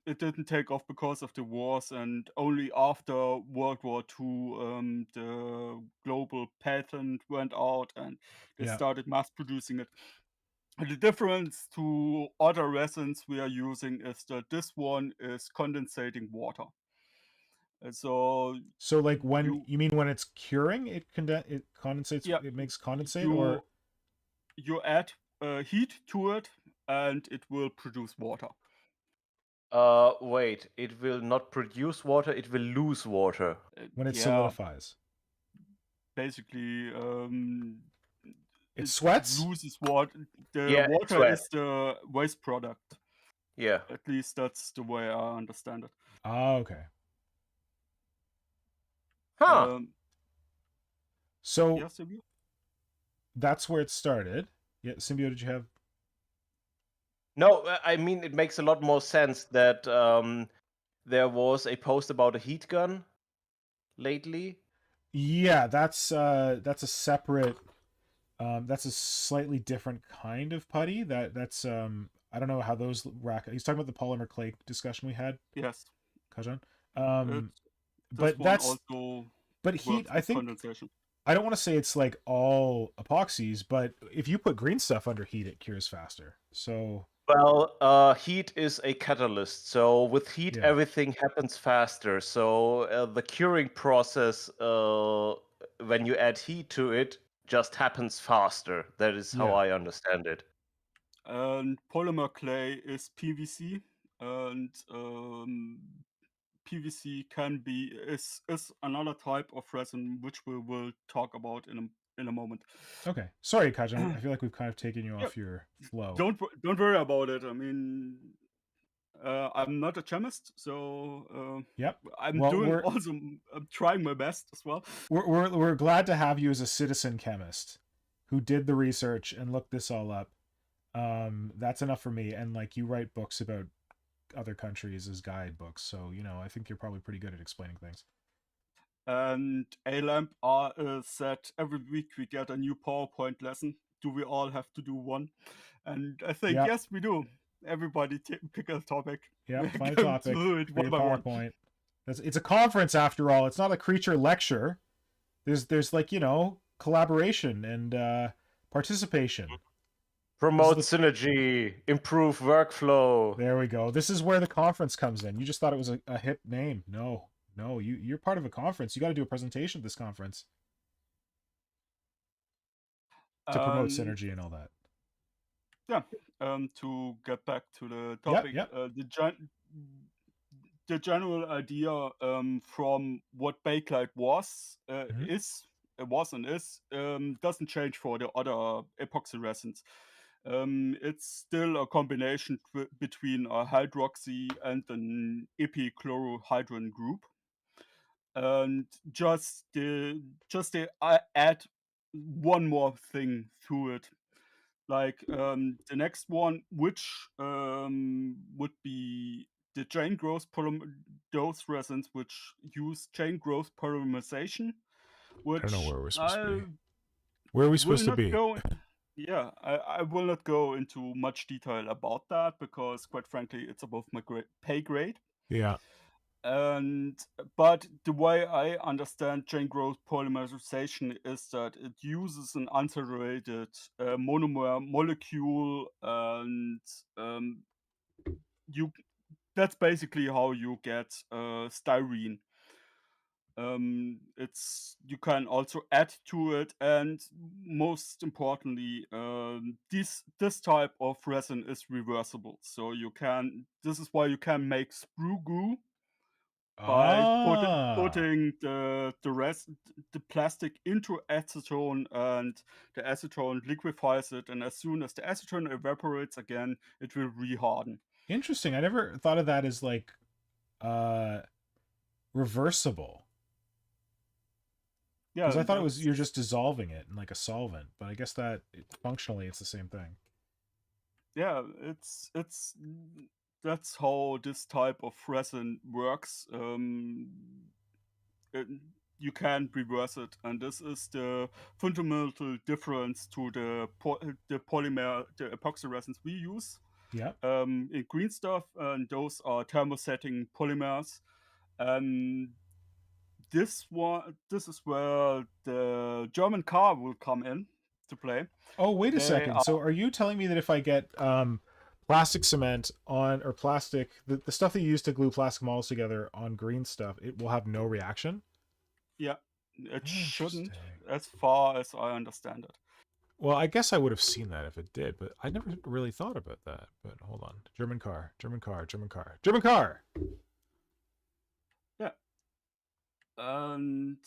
it didn't take off because of the wars, and only after World War II, the global patent went out and they Yeah. started mass producing it. And the difference to other resins we are using is that this one is condensating water. And so like when you mean when it's curing, it condensates, yeah it makes condensate, you or you add heat to it and it will produce water. Wait, it will not produce water, it will lose water. when it Yeah, solidifies? basically It it sweats? loses water. The Yeah, it's water wet. is the waste product. Yeah. At least that's the way I understand it. Oh, okay. Huh. So Yeah, Silvio? that's where it started. Yeah, Symbio, did you have? No, I mean, it makes a lot more sense that there was a post about a heat gun lately. Yeah, that's a separate. That's a slightly different kind of putty. That's I don't know how those rack. He's talking about the polymer clay discussion we had, Yes. Kajan. This But one that's also heat. works I with think condensation. I don't want to say it's like all epoxies, but if you put green stuff under heat, it cures faster. So Well, heat is a catalyst. So with heat, yeah, everything happens faster. So the curing process, when you add heat to it, just happens faster. That is how yeah, I understand it. And polymer clay is PVC, and PVC is another type of resin which we will talk about in a moment. okay. Sorry, Kajan. I feel like we've kind of taken you Yeah, off your flow. don't worry about it. I mean, I'm not a chemist, so Yep. I'm Well, doing also. I'm trying my best as well. we're glad to have you as a citizen chemist who did the research and looked this all up. That's enough for me. And like, you write books about other countries as guidebooks, so I think you're probably pretty good at explaining things. And A-Lamp said every week we get a new PowerPoint lesson. Do we all have to do one? And I think yes, we do. Everybody pick a topic. Yeah, We're find a going topic to do it for one your by one. PowerPoint. It's a conference after all. It's not a creature lecture. There's like collaboration and participation. Promote synergy, improve workflow. There we go. This is where the conference comes in. You just thought it was a hip name. No, you're part of a conference. You got to do a presentation at this conference to promote synergy and all that. Yeah. To get back to the topic, the general idea from what bakelite was and is doesn't change for the other epoxy resins. It's still a combination between a hydroxy and an epichlorohydrin group, and just add one more thing to it, like the next one, which would be the chain growth those resins which use chain growth polymerization, which I don't know where we're supposed to be. I Where are we will supposed to not be? go. Yeah, I will not go into much detail about that because, quite frankly, it's above my pay grade. Yeah. But the way I understand chain growth polymerization is that it uses an unsaturated monomer molecule, and that's basically how you get styrene. You can also add to it, and most importantly, this type of resin is reversible. So this is why you can make sprue goo by putting the plastic into acetone, and the acetone liquefies it, and as soon as the acetone evaporates again, it will reharden. Interesting. I never thought of that as like reversible. Yeah, because I thought it was you're just dissolving it in like a solvent, but I guess that functionally it's the same thing. Yeah, that's how this type of resin works. You can reverse it, and this is the fundamental difference to the polymer, the epoxy resins we use. Yeah. in Greenstuff, and those are thermosetting polymers. And this is where the German car will come in to play. Oh, wait a They second. So are you telling me that if I get plastic cement on, or plastic, the stuff that you use to glue plastic models together on Greenstuff, it will have no reaction? Yeah, it shouldn't, Interesting. as far as I understand it. Well, I guess I would have seen that if it did, but I never really thought about that. But hold on. German car, German car, German car, German car! Yeah. And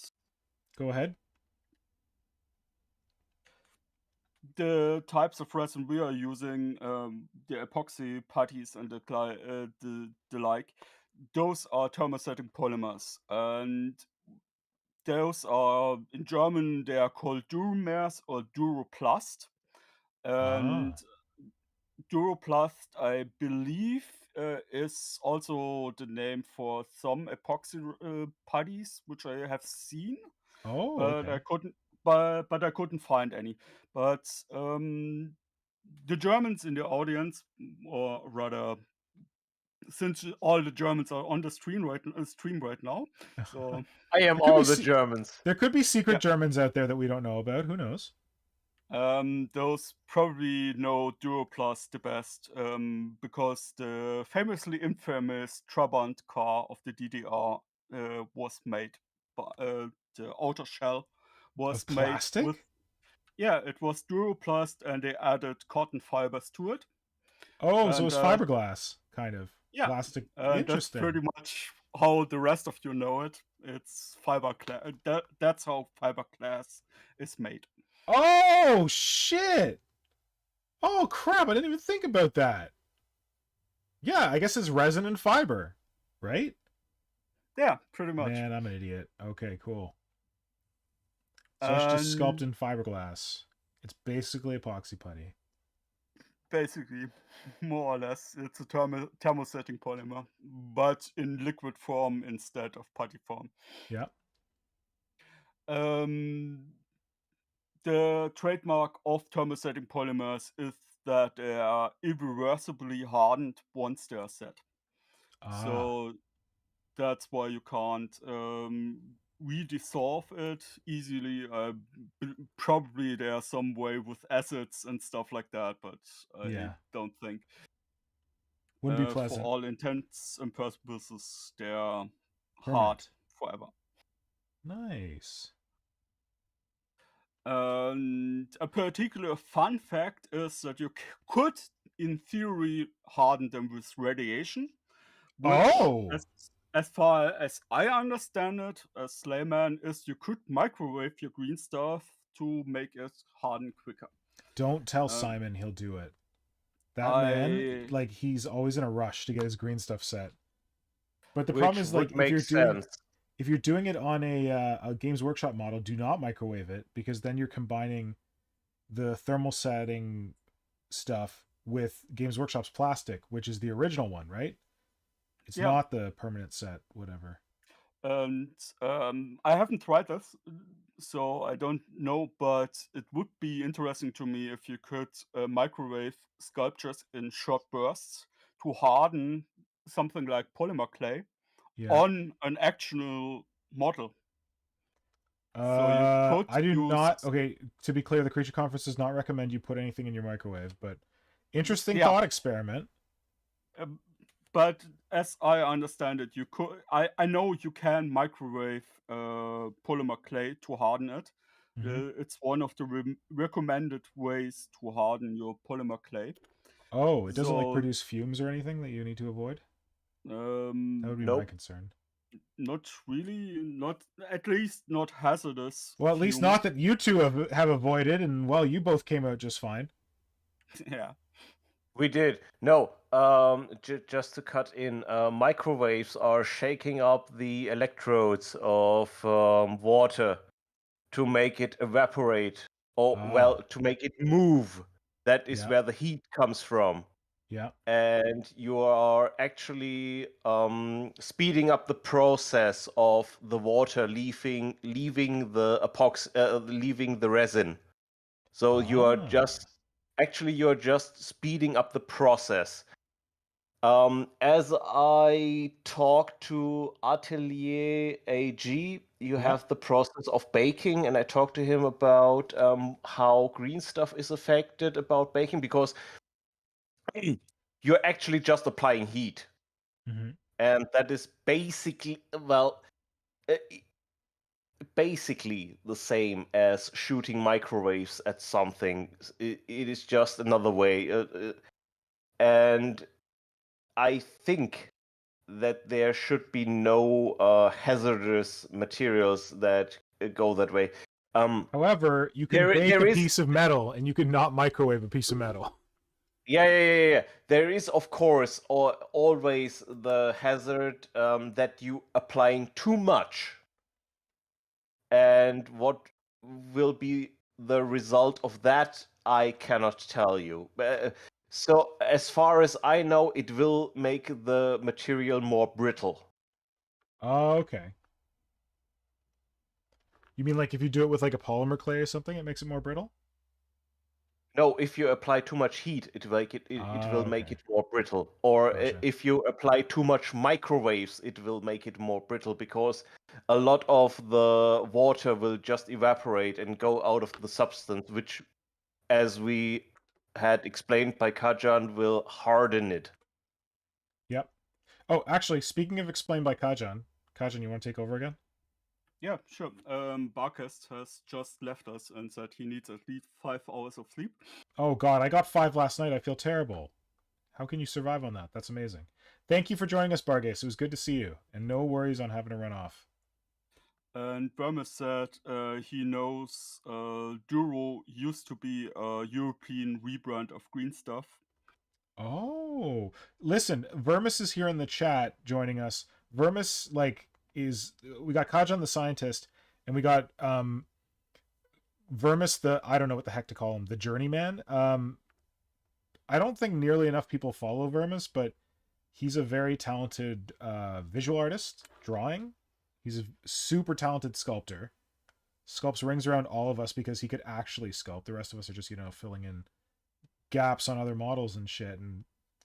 Go ahead. the types of resin we are using, the epoxy putties and the like, those are thermosetting polymers. And those are, in German, they are called Duromers or Duroplast. And Duroplast, I believe, is also the name for some epoxy putties, which I have seen, Oh, but okay. I couldn't find any. But the Germans in the audience, or rather, since all the Germans are on the stream right now, so I am There could all be the se- Germans. There could be secret Yeah. Germans out there that we don't know about. Who knows? those probably know Duroplast the best, because the famously infamous Trabant car of the DDR was made, the outer shell was Of made plastic? with, yeah, it was Duroplast, and they added cotton fibers to it. Oh, so And it's fiberglass, kind of. yeah, Plastic. that's Interesting. pretty much how the rest of you know it. It's fiberglass. That's how fiberglass is made. Oh, shit! Oh, crap, I didn't even think about that. Yeah, I guess it's resin and fiber, right? Yeah, pretty much. Man, I'm an idiot. Okay, cool. So it's just sculpted in fiberglass. It's basically epoxy putty. Basically, more or less, it's a thermosetting polymer, but in liquid form instead of putty form. Yeah. The trademark of thermosetting polymers is that they are irreversibly hardened once they are set. So that's why you can't redissolve it easily. Probably there's some way with acids and stuff like that, but I don't think. Wouldn't be For pleasant. all intents and purposes, they're hard Permanent. forever. Nice. And a particular fun fact is that you could, in theory, harden them with radiation. Which, as far as I understand it, as layman, is you could microwave your green stuff to make it harden quicker. Don't tell Simon he'll do it. That man, like, he's always in a rush to get his green stuff set. But the problem is, like, if you're doing it on a Games Workshop model, do not microwave it, because then you're combining the thermal setting stuff with Games Workshop's plastic, which is the original one, right? It's not the permanent set, whatever. And I haven't tried this, so I don't know, but it would be interesting to me if you could microwave sculptures in short bursts to harden something like polymer clay on an actual model. So you could I do not. Okay, to be clear, the Creature Conference does not recommend you put anything in your microwave, but interesting thought experiment. But as I understand it, you could. I know you can microwave polymer clay to harden it. It's one of the recommended ways to harden your polymer clay. Oh, it doesn't like produce fumes or anything that you need to avoid? That would be my concern. Not really, not at least not hazardous. Well, at least not that you two have avoided, and well, you both came out just fine. Yeah. We did. No, just to cut in, microwaves are shaking up the electrodes of water to make it evaporate, or well, to make it move. That is where the heat comes from. Yeah. And you are actually speeding up the process of the water leaving the epoxy, leaving the resin. So you are just Actually, you're just speeding up the process. As I talked to Atelier AG, you have the process of baking, and I talked to him about how Greenstuff is affected about baking, because you're actually just applying heat. Mm-hmm. And that is basically, well, basically the same as shooting microwaves at something. It is just another way. And I think that there should be no hazardous materials that go that way. However, you can bake there a is, piece of metal, and you can not microwave a piece of metal. yeah. There is, of course, always the hazard that you applying too much, and what will be the result of that, I cannot tell you. So, as far as I know, it will make the material more brittle. Oh, okay. You mean like if you do it with like a polymer clay or something, it makes it more brittle? No, if you apply too much heat, it will make Okay. it more brittle. Or Gotcha. if you apply too much microwaves, it will make it more brittle, because a lot of the water will just evaporate and go out of the substance, which, as we had explained by Kajan, will harden it. Yep. Oh, actually, speaking of explained by Kajan, you want to take over again? Yeah, sure. Barkest has just left us and said he needs at least 5 hours of sleep. Oh God, I got 5 last night. I feel terrible. How can you survive on that? That's amazing. Thank you for joining us, Bargas. It was good to see you, and no worries on having to run off. And Burmis said he knows Duro used to be a European rebrand of Greenstuff. Oh, listen, Vermis is here in the chat joining us. Vermis, like, we got Kajan the scientist, and we got Vermis the, I don't know what the heck to call him, the journeyman. I don't think nearly enough people follow Vermis, but he's a very talented visual artist, drawing. He's a super talented sculptor. Sculpts rings around all of us because he could actually sculpt. The rest of us are just, filling in gaps on other models and shit and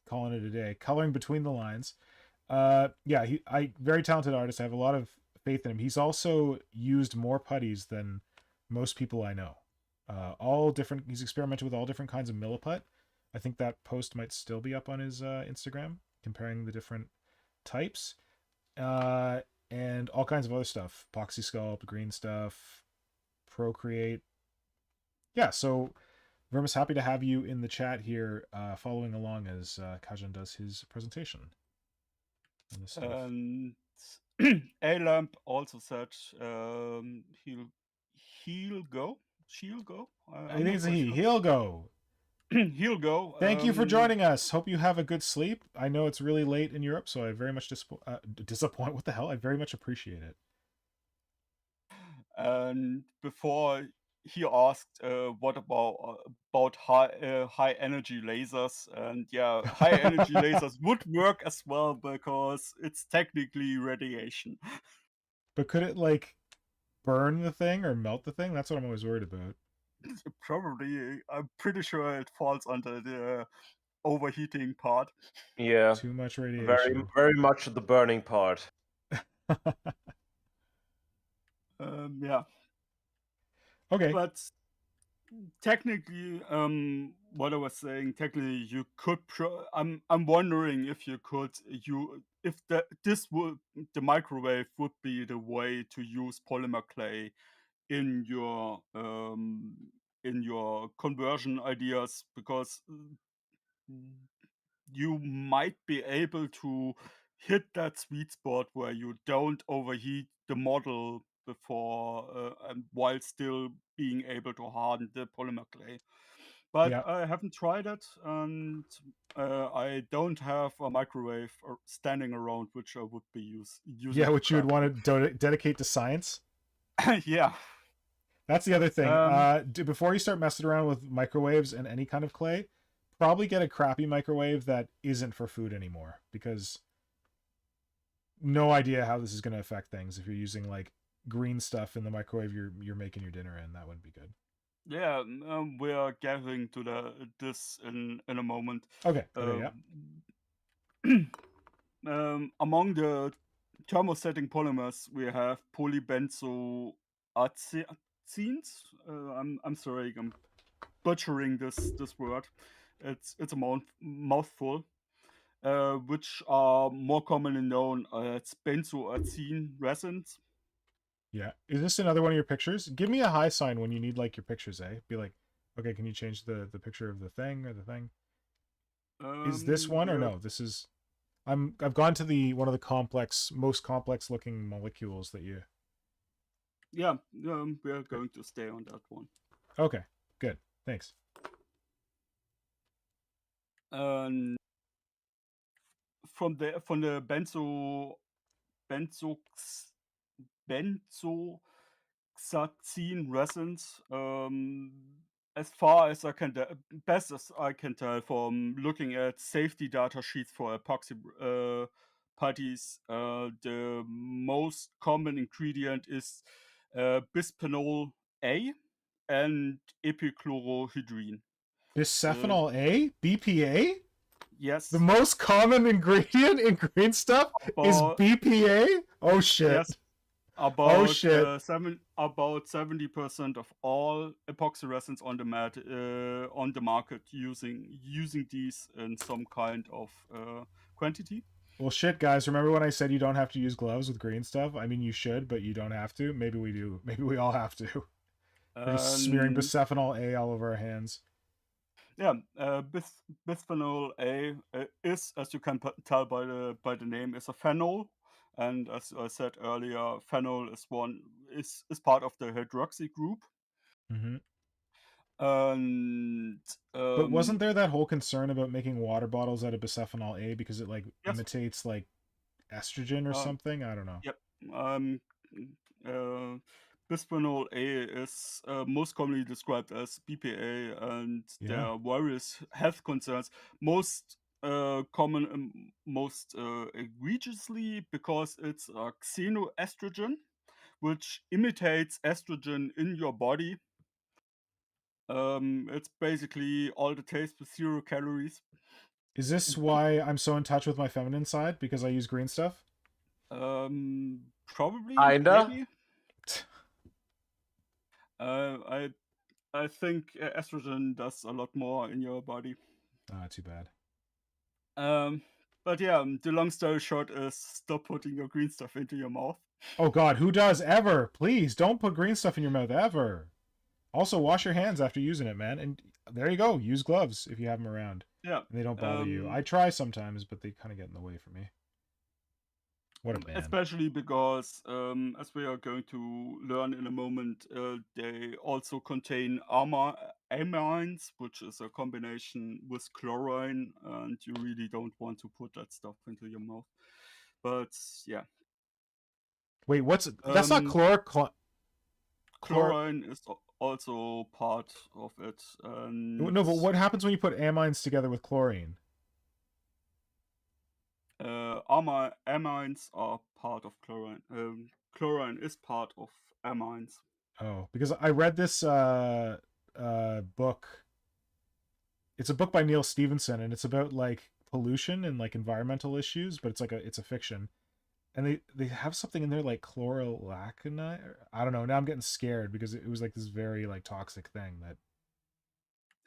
calling it a day, coloring between the lines. Very talented artist. I have a lot of faith in him. He's also used more putties than most people I know. All different. He's experimented with all different kinds of milliput. I think that post might still be up on his Instagram, comparing the different types, and all kinds of other stuff. Epoxy sculpt, Greenstuff, Procreate. Yeah, so Vermis, happy to have you in the chat here, following along as Kajan does his presentation. And A-Lamp also said he'll go. She'll go. I think it's a he. He'll go. He'll go. Thank you for joining us. Hope you have a good sleep. I know it's really late in Europe, so I very much disappoint. What the hell? I very much appreciate it. And before he asked, what about high energy lasers? And yeah, high energy lasers would work as well because it's technically radiation. But could it like burn the thing or melt the thing? That's what I'm always worried about. Probably. I'm pretty sure it falls under the overheating part. Yeah. Too much radiation. Very, very much the burning part. Yeah. Okay. But technically, what I was saying, technically you could. I'm wondering if you could. If the microwave would be the way to use polymer clay in your conversion ideas, because you might be able to hit that sweet spot where you don't overheat the model before and while still being able to harden the polymer clay. But Yeah. I haven't tried it, and I don't have a microwave standing around which I would be using. Yeah, which you would want to dedicate to science. Yeah. That's the other thing. Before you start messing around with microwaves and any kind of clay, probably get a crappy microwave that isn't for food anymore, because no idea how this is going to affect things if you're using like green stuff in the microwave you're making your dinner in. That wouldn't be good. Yeah, we are getting to this in a moment. Okay. Yeah. Among the thermosetting polymers, we have polybenzoacenes. I'm sorry, I'm butchering this word. It's a mouthful. Which are more commonly known as benzoacene resins. Yeah. Is this another one of your pictures? Give me a high sign when you need like your pictures, eh? Be like, okay, can you change the picture of the thing or the thing? Is this one or Yeah, no? This is I've gone to the one of the most complex looking molecules that you. yeah, we are going to stay on that one. Okay, good. Thanks. And from the benzo benzoxazine resins, as far as I can best as I can tell from looking at safety data sheets for epoxy putties, the most common ingredient is bisphenol A and epichlorohydrin. Bisphenol A, BPA. Yes, The most common ingredient in Greenstuff is about BPA. Oh shit. yes, Oh about shit. about 70% of all epoxy resins on the market using these in some kind of quantity. Well, shit, guys. Remember when I said you don't have to use gloves with Greenstuff? I mean, you should, but you don't have to. Maybe we do. Maybe we all have to. We're just smearing And bisphenol A all over our hands. yeah, bisphenol A is, as you can tell by the name, is a phenol. And as I said earlier, phenol is part of the hydroxy group. Mm-hmm. And But wasn't there that whole concern about making water bottles out of bisphenol A because it like yes, imitates like estrogen or um, something? I don't know. yep. Uh, Bisphenol A is most commonly described as BPA, and there Yeah. are various health concerns. Most egregiously because it's a xenoestrogen, which imitates estrogen in your body. It's basically all the taste with 0 calories. Is this why I'm so in touch with my feminine side? Because I use Greenstuff? Probably, Kinda. maybe. I think estrogen does a lot more in your body. Ah, too bad. But yeah, the long story short is stop putting your green stuff into your mouth. Oh god, who does ever? Please don't put green stuff in your mouth ever. Also, wash your hands after using it, man. And there you go. Use gloves if you have them around. Yeah. And they don't bother you. I try sometimes, but they kind of get in the way for me. What a man. Especially because, as we are going to learn in a moment, they also contain amines, which is a combination with chlorine, and you really don't want to put that stuff into your mouth. But yeah. Wait, that's not chlorine is also part of it. And no, but what happens when you put amines together with chlorine? amines are part of chlorine. Chlorine is part of amines. Oh, because I read this book. It's a book by Neil Stevenson, and it's about like pollution and like environmental issues, but it's a fiction. And they have something in there like chlorolachnite. I don't know. Now I'm getting scared because it was like this very like toxic thing that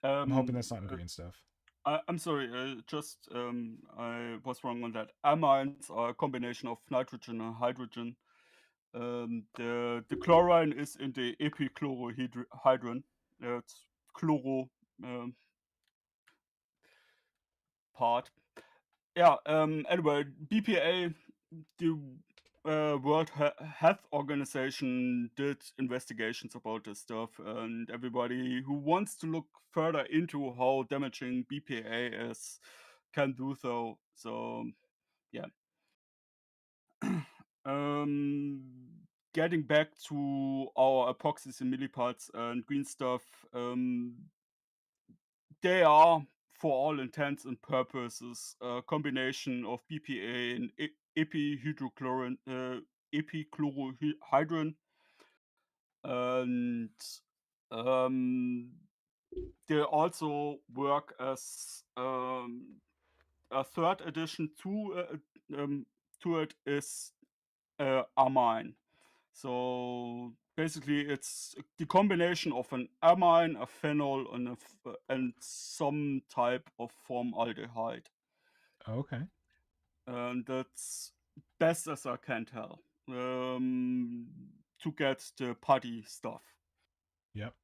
I'm hoping that's not in green stuff. I'm sorry, I was wrong on that. Amines are a combination of nitrogen and hydrogen. The chlorine is in the epichlorohydrin. It's chloro part. Yeah. Anyway, BPA, the World Health Organization did investigations about this stuff, and everybody who wants to look further into how damaging BPA is can do so. So, yeah. um, Getting back to our epoxies and milliparts and green stuff, they are, for all intents and purposes, a combination of BPA and epichlorohydrin, and They also work as a third addition to it is amine. So basically, it's the combination of an amine, a phenol, and some type of formaldehyde. Okay. And that's best as I can tell to get the putty stuff. Yep.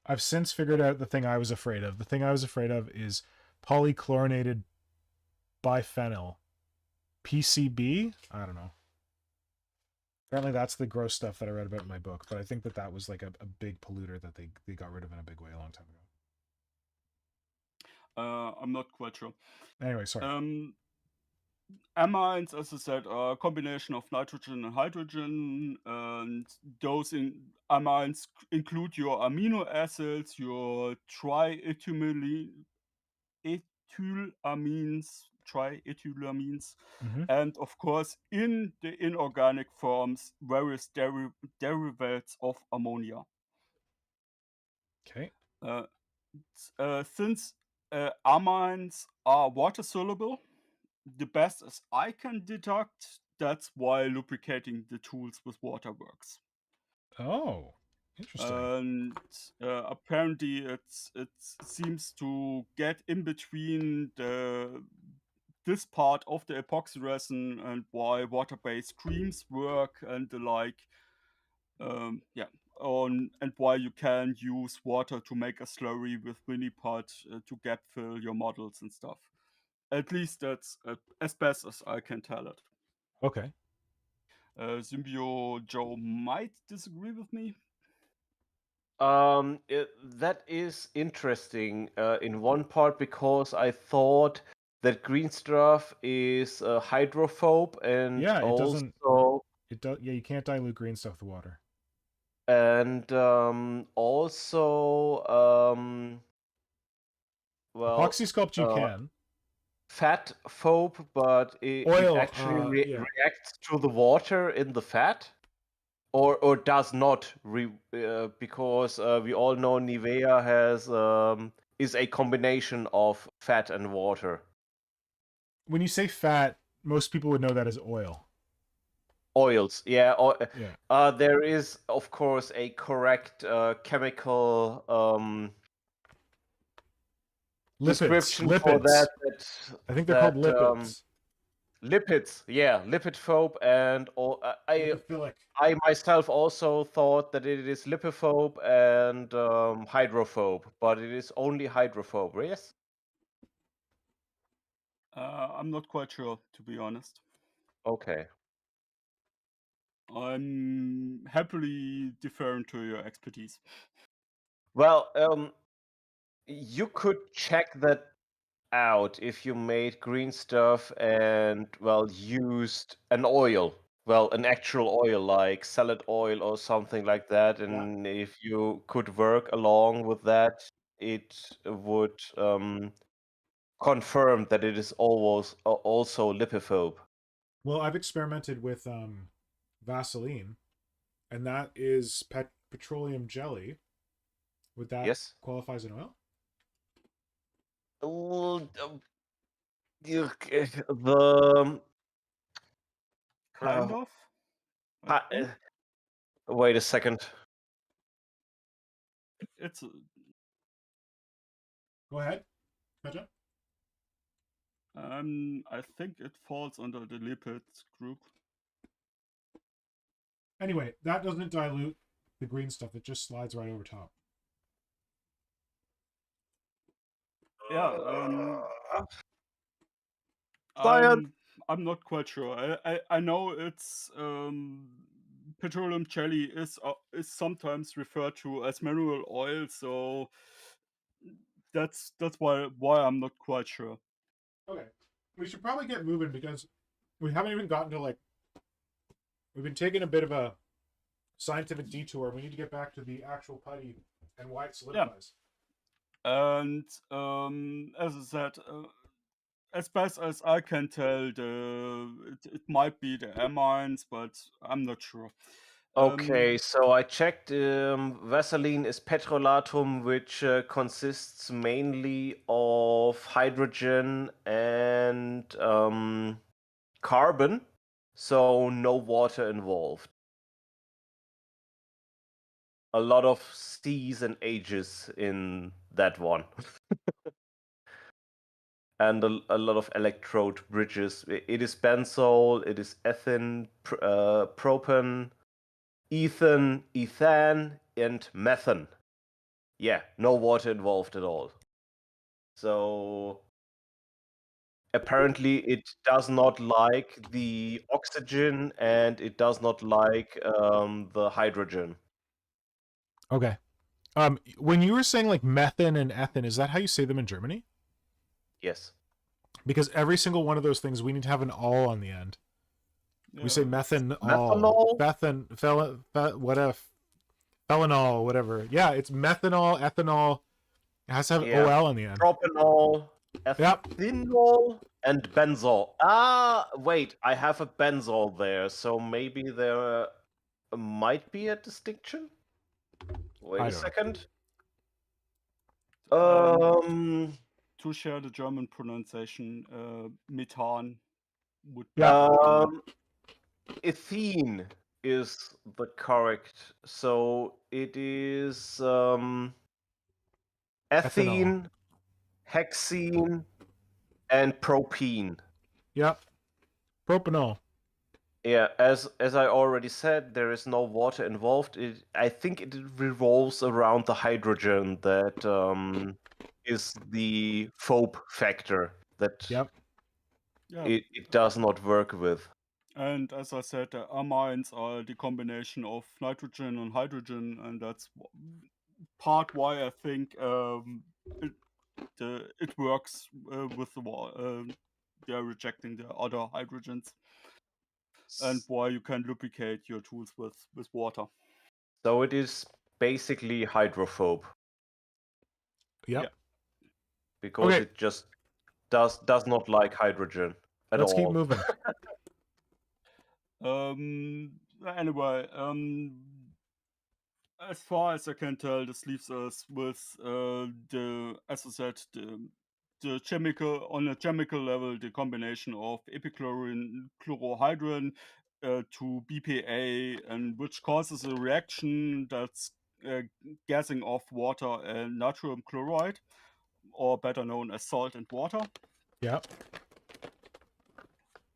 I've since figured out the thing I was afraid of. The thing I was afraid of is polychlorinated biphenyl. PCB? I don't know. Apparently that's the gross stuff that I read about in my book, but I think that was like a big polluter that they got rid of in a big way a long time ago. I'm not quite sure. Anyway, sorry. Amines, as I said, are a combination of nitrogen and hydrogen, and those amines include your amino acids, your triethylamines, and of course, in the inorganic forms, various derivatives of ammonia. Okay. Since amines are water soluble, the best as I can deduct, that's why lubricating the tools with water works. Oh, interesting. And apparently it seems to get in between this part of the epoxy resin and why water-based creams work and the like. And why you can use water to make a slurry with Winnipot to gap fill your models and stuff. At least that's as best as I can tell it. Okay. Symbio Joe might disagree with me. That is interesting in one part because I thought that Greenstuff is hydrophobe and Yeah, it doesn't. also It does. Yeah, you can't dilute green stuff with water. and also well Epoxy sculpt you can. fat phobe, but it Oil, actually yeah. reacts to the water in the fat, or does not because we all know Nivea has is a combination of fat and water. When you say fat, most people would know that as oil. Oils, yeah. Yeah. There is, of course, a correct chemical description for that. I think they're called lipids. Lipids, yeah, lipid phobe, and Lipophilic. I myself also thought that it is lipophobe and hydrophobe, but it is only hydrophobe, yes? I'm not quite sure, to be honest. Okay. I'm happily deferring to your expertise. Well, you could check that out if you made Greenstuff and, well, used an oil. Well, an actual oil like salad oil or something like that. And if you could work along with that, it would confirm that it is always also lipophobe. Well, I've experimented with Vaseline, and that is petroleum jelly. Would that qualify as an oil? The kind of. Wait a second. It's. Go ahead, Kajan. I think it falls under the lipids group. Anyway, that doesn't dilute the green stuff. It just slides right over top. Yeah. I'm not quite sure. I know it's petroleum jelly is sometimes referred to as mineral oil, so that's why I'm not quite sure. Okay, we should probably get moving because we haven't even gotten to we've been taking a bit of a scientific detour. We need to get back to the actual putty and why it solidifies. Yeah. And as I said, as best as I can tell, it might be the amines, but I'm not sure. Okay, so I checked. Vaseline is petrolatum, which consists mainly of hydrogen and carbon, so no water involved. A lot of C's and H's in that one. And a lot of electrode bridges. It is benzol, it is ethane, propan, ethane, and methane. Yeah, no water involved at all. So apparently it does not like the oxygen and it does not like the hydrogen. Okay. When you were saying like methane and ethane, is that how you say them in Germany? Yes. Because every single one of those things, we need to have an all on the end. We say methanol, whatever, phenol, whatever. Yeah, it's methanol, ethanol. It has to have OL on the end. Propanol, ethanol, and benzol. Wait, I have a benzol there, so maybe there might be a distinction. Wait a second. To share the German pronunciation, methan would be. Ethene is the correct. So it is ethene, hexene, and propene. Yep. Propanol. Yeah, as I already said, there is no water involved. I think it revolves around the hydrogen that is the phobe factor that it does not work with. And as I said, the amines are the combination of nitrogen and hydrogen, and that's part why I think it works with the wall. They're rejecting the other hydrogens, and why you can lubricate your tools with water. So it is basically hydrophobe. Yep. Yeah. Because it just does not like hydrogen at all. Let's keep moving. Anyway, as far as I can tell, this leaves us with as I said, the chemical, on a chemical level, the combination of epichlorine, chlorohydrin to BPA, and which causes a reaction that's gassing off water and natrium chloride, or better known as salt and water. Yeah.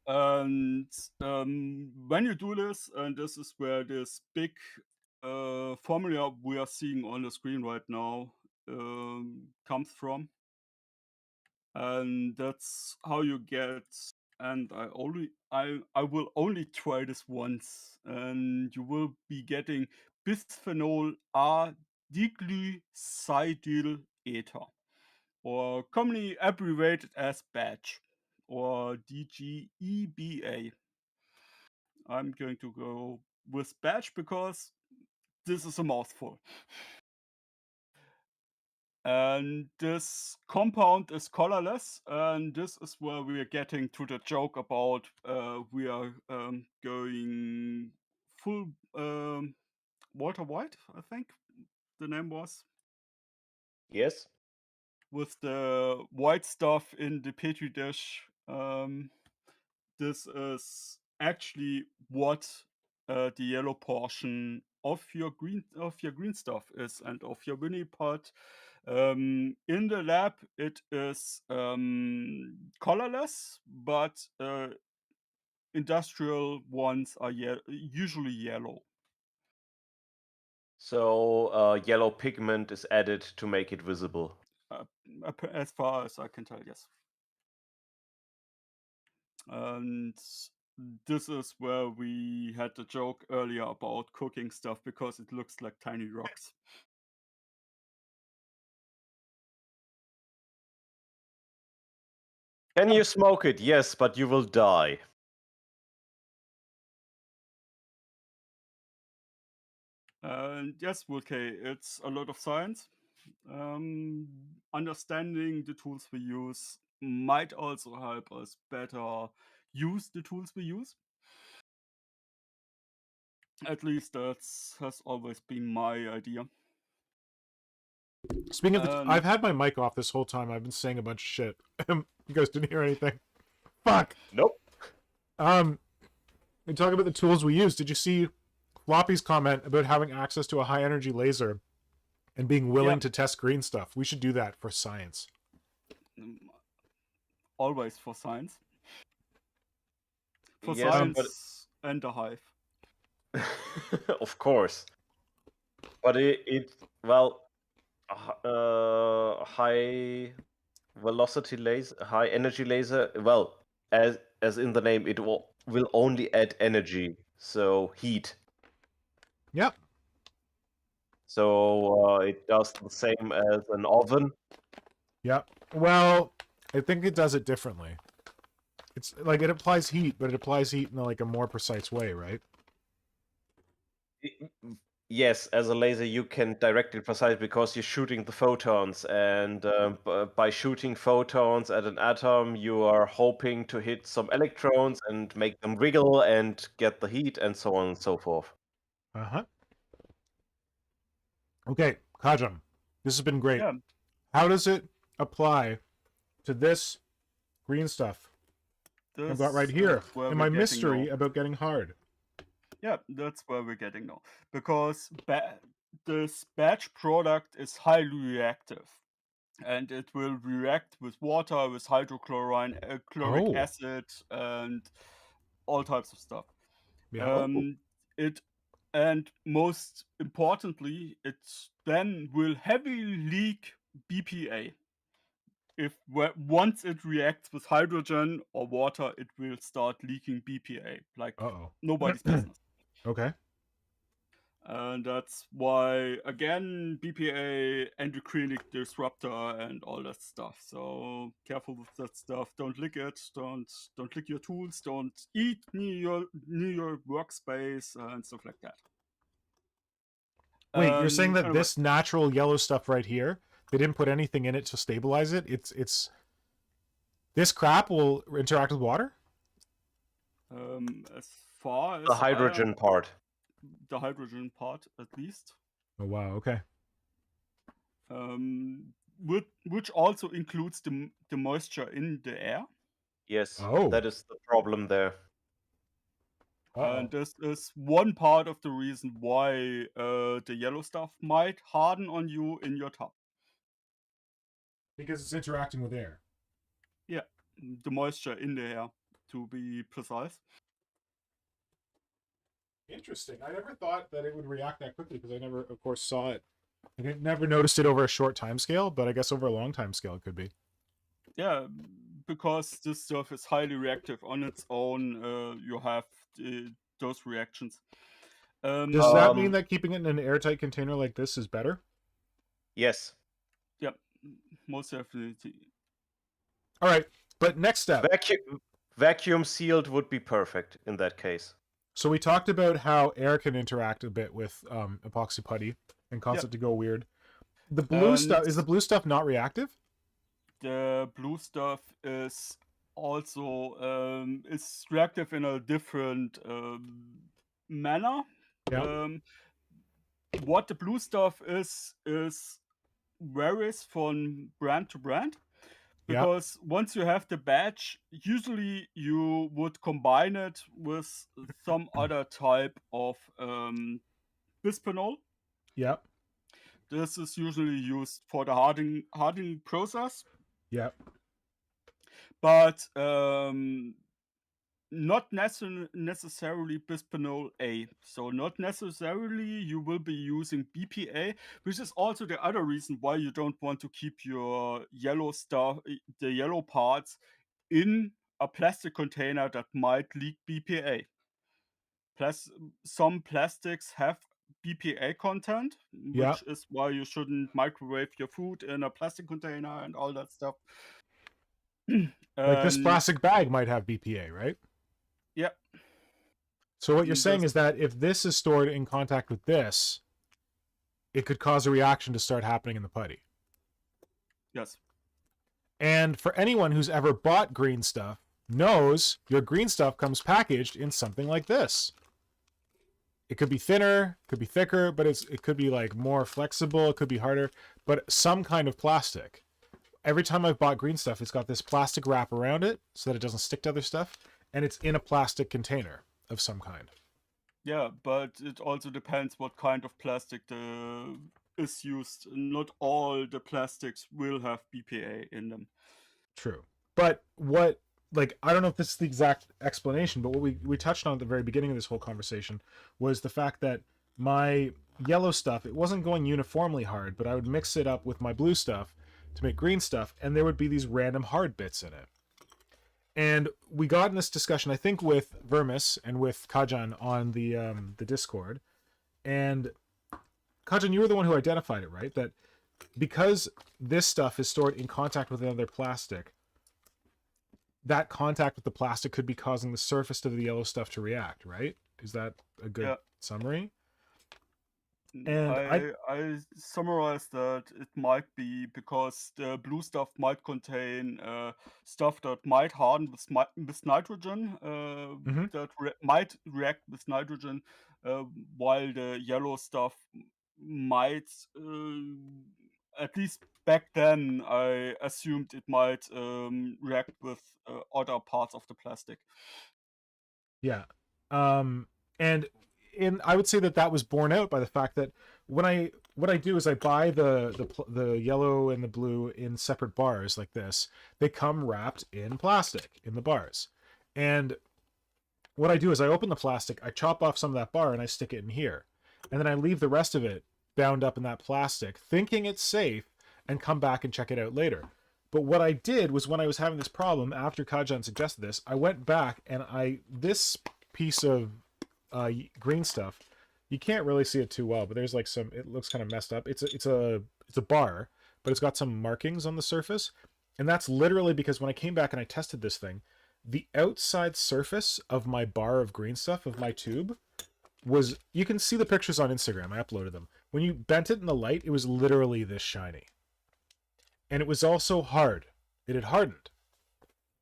And when you do this, and this is where this big formula we are seeing on the screen right now comes from, and that's how you get. And I will only try this once, and you will be getting bisphenol A diglycidyl ether, or commonly abbreviated as BATCH, or DGEBA. I'm going to go with BATCH because this is a mouthful. And this compound is colorless, and this is where we are getting to the joke about we are going full Walter White, I think the name was. Yes. With the white stuff in the petri dish. This is actually what the yellow portion of your green stuff is, and of your Winnie pot. In the lab, it is colorless, but industrial ones are usually yellow. So yellow pigment is added to make it visible. As far as I can tell, yes. And this is where we had the joke earlier about cooking stuff because it looks like tiny rocks. Can you smoke it? Yes, but you will die. And yes, okay, it's a lot of science. Understanding the tools we use might also help us better use the tools we use. At least that has always been my idea. Speaking of, I've had my mic off this whole time. I've been saying a bunch of shit. You guys didn't hear anything. Fuck. Nope. We talk about the tools we use. Did you see Floppy's comment about having access to a high energy laser and being willing to test green stuff? We should do that for science. Always for science. For Yes, science and the hive. Of course. But high velocity laser, high energy laser, well, as in the name, it will only add energy, so heat. Yep. So it does the same as an oven. Yep. Well, I think it does it differently. It's like it applies heat, but it applies heat in like a more precise way, right? Yes, as a laser you can direct it precise because you're shooting the photons, and by shooting photons at an atom, you are hoping to hit some electrons and make them wriggle and get the heat, and so on and so forth. Uh-huh. Okay, Kajan, this has been great. Yeah. How does it apply to this green stuff I've got right here in my mystery about getting hard? Yeah, that's where we're getting now. Because this batch product is highly reactive. And it will react with water, with hydrochlorine, chloric acid, and all types of stuff. Yeah. And most importantly, it then will heavily leak BPA. Once it reacts with hydrogen or water, it will start leaking BPA like nobody's business. Okay. And that's why, again, BPA, endocrinic disruptor, and all that stuff. So careful with that stuff. Don't lick it. Don't lick your tools. Don't eat near your workspace and stuff like that. Wait, you're saying that this natural yellow stuff right here, they didn't put anything in it to stabilize it? It's this crap will interact with water? As far as the hydrogen part. The hydrogen part, at least. Oh wow, okay. Which also includes the moisture in the air. Yes, that is the problem there. And this is one part of the reason why the yellow stuff might harden on you in your tub. Because it's interacting with air. Yeah, the moisture in the air, to be precise. Interesting. I never thought that it would react that quickly because I never, of course, saw it. I never noticed it over a short time scale, but I guess over a long time scale it could be. Yeah, because this stuff is highly reactive on its own. You have those reactions. Does that mean that keeping it in an airtight container like this is better? Yes. Yep, most definitely. All right, but next step. Vacuum sealed would be perfect in that case. So we talked about how air can interact a bit with epoxy putty and cause it to go weird. The blue stuff, is the blue stuff not reactive? The blue stuff is also is reactive in a different manner. Yeah. What the blue stuff is varies from brand to brand. Because once you have the batch, usually you would combine it with some other type of bisphenol. Yep. This is usually used for the hardening process. Yep. But not necessarily bisphenol A. So not necessarily you will be using BPA, which is also the other reason why you don't want to keep your yellow stuff, the yellow parts, in a plastic container that might leak BPA. Some plastics have BPA content, which is why you shouldn't microwave your food in a plastic container and all that stuff. Like this plastic bag might have BPA, right? Yep. So what you're saying is that if this is stored in contact with this, it could cause a reaction to start happening in the putty. Yes. And for anyone who's ever bought green stuff, knows your green stuff comes packaged in something like this. It could be thinner, could be thicker, but it could be like more flexible, it could be harder, but some kind of plastic. Every time I've bought Greenstuff, it's got this plastic wrap around it so that it doesn't stick to other stuff, and it's in a plastic container of some kind. Yeah, but it also depends what kind of plastic is used. Not all the plastics will have BPA in them. True. But what, like, I don't know if this is the exact explanation, but what we touched on at the very beginning of this whole conversation was the fact that my yellow stuff, it wasn't going uniformly hard, but I would mix it up with my blue stuff to make green stuff, and there would be these random hard bits in it. And we got in this discussion, I think, with Vermis and with Kajan on the Discord. And Kajan, you were the one who identified it, right? That because this stuff is stored in contact with another plastic, that contact with the plastic could be causing the surface of the yellow stuff to react, right? Is that a good summary? And I summarized that it might be because the blue stuff might contain stuff that might harden with nitrogen, that might react with nitrogen, while the yellow stuff might, at least back then, I assumed it might react with other parts of the plastic. Yeah. And I would say that was borne out by the fact that what I do is I buy the yellow and the blue in separate bars like this. They come wrapped in plastic in the bars. And what I do is I open the plastic, I chop off some of that bar and I stick it in here. And then I leave the rest of it bound up in that plastic, thinking it's safe, and come back and check it out later. But what I did was when I was having this problem, after Kajan suggested this, I went back and this piece of green stuff, you can't really see it too well, but there's like it looks kind of messed up. It's a bar, but it's got some markings on the surface. And that's literally because when I came back and I tested this thing, the outside surface of my bar of green stuff, of my tube, was, you can see the pictures on Instagram, I uploaded them. When you bent it in the light, it was literally this shiny. And it was also hard. It had hardened.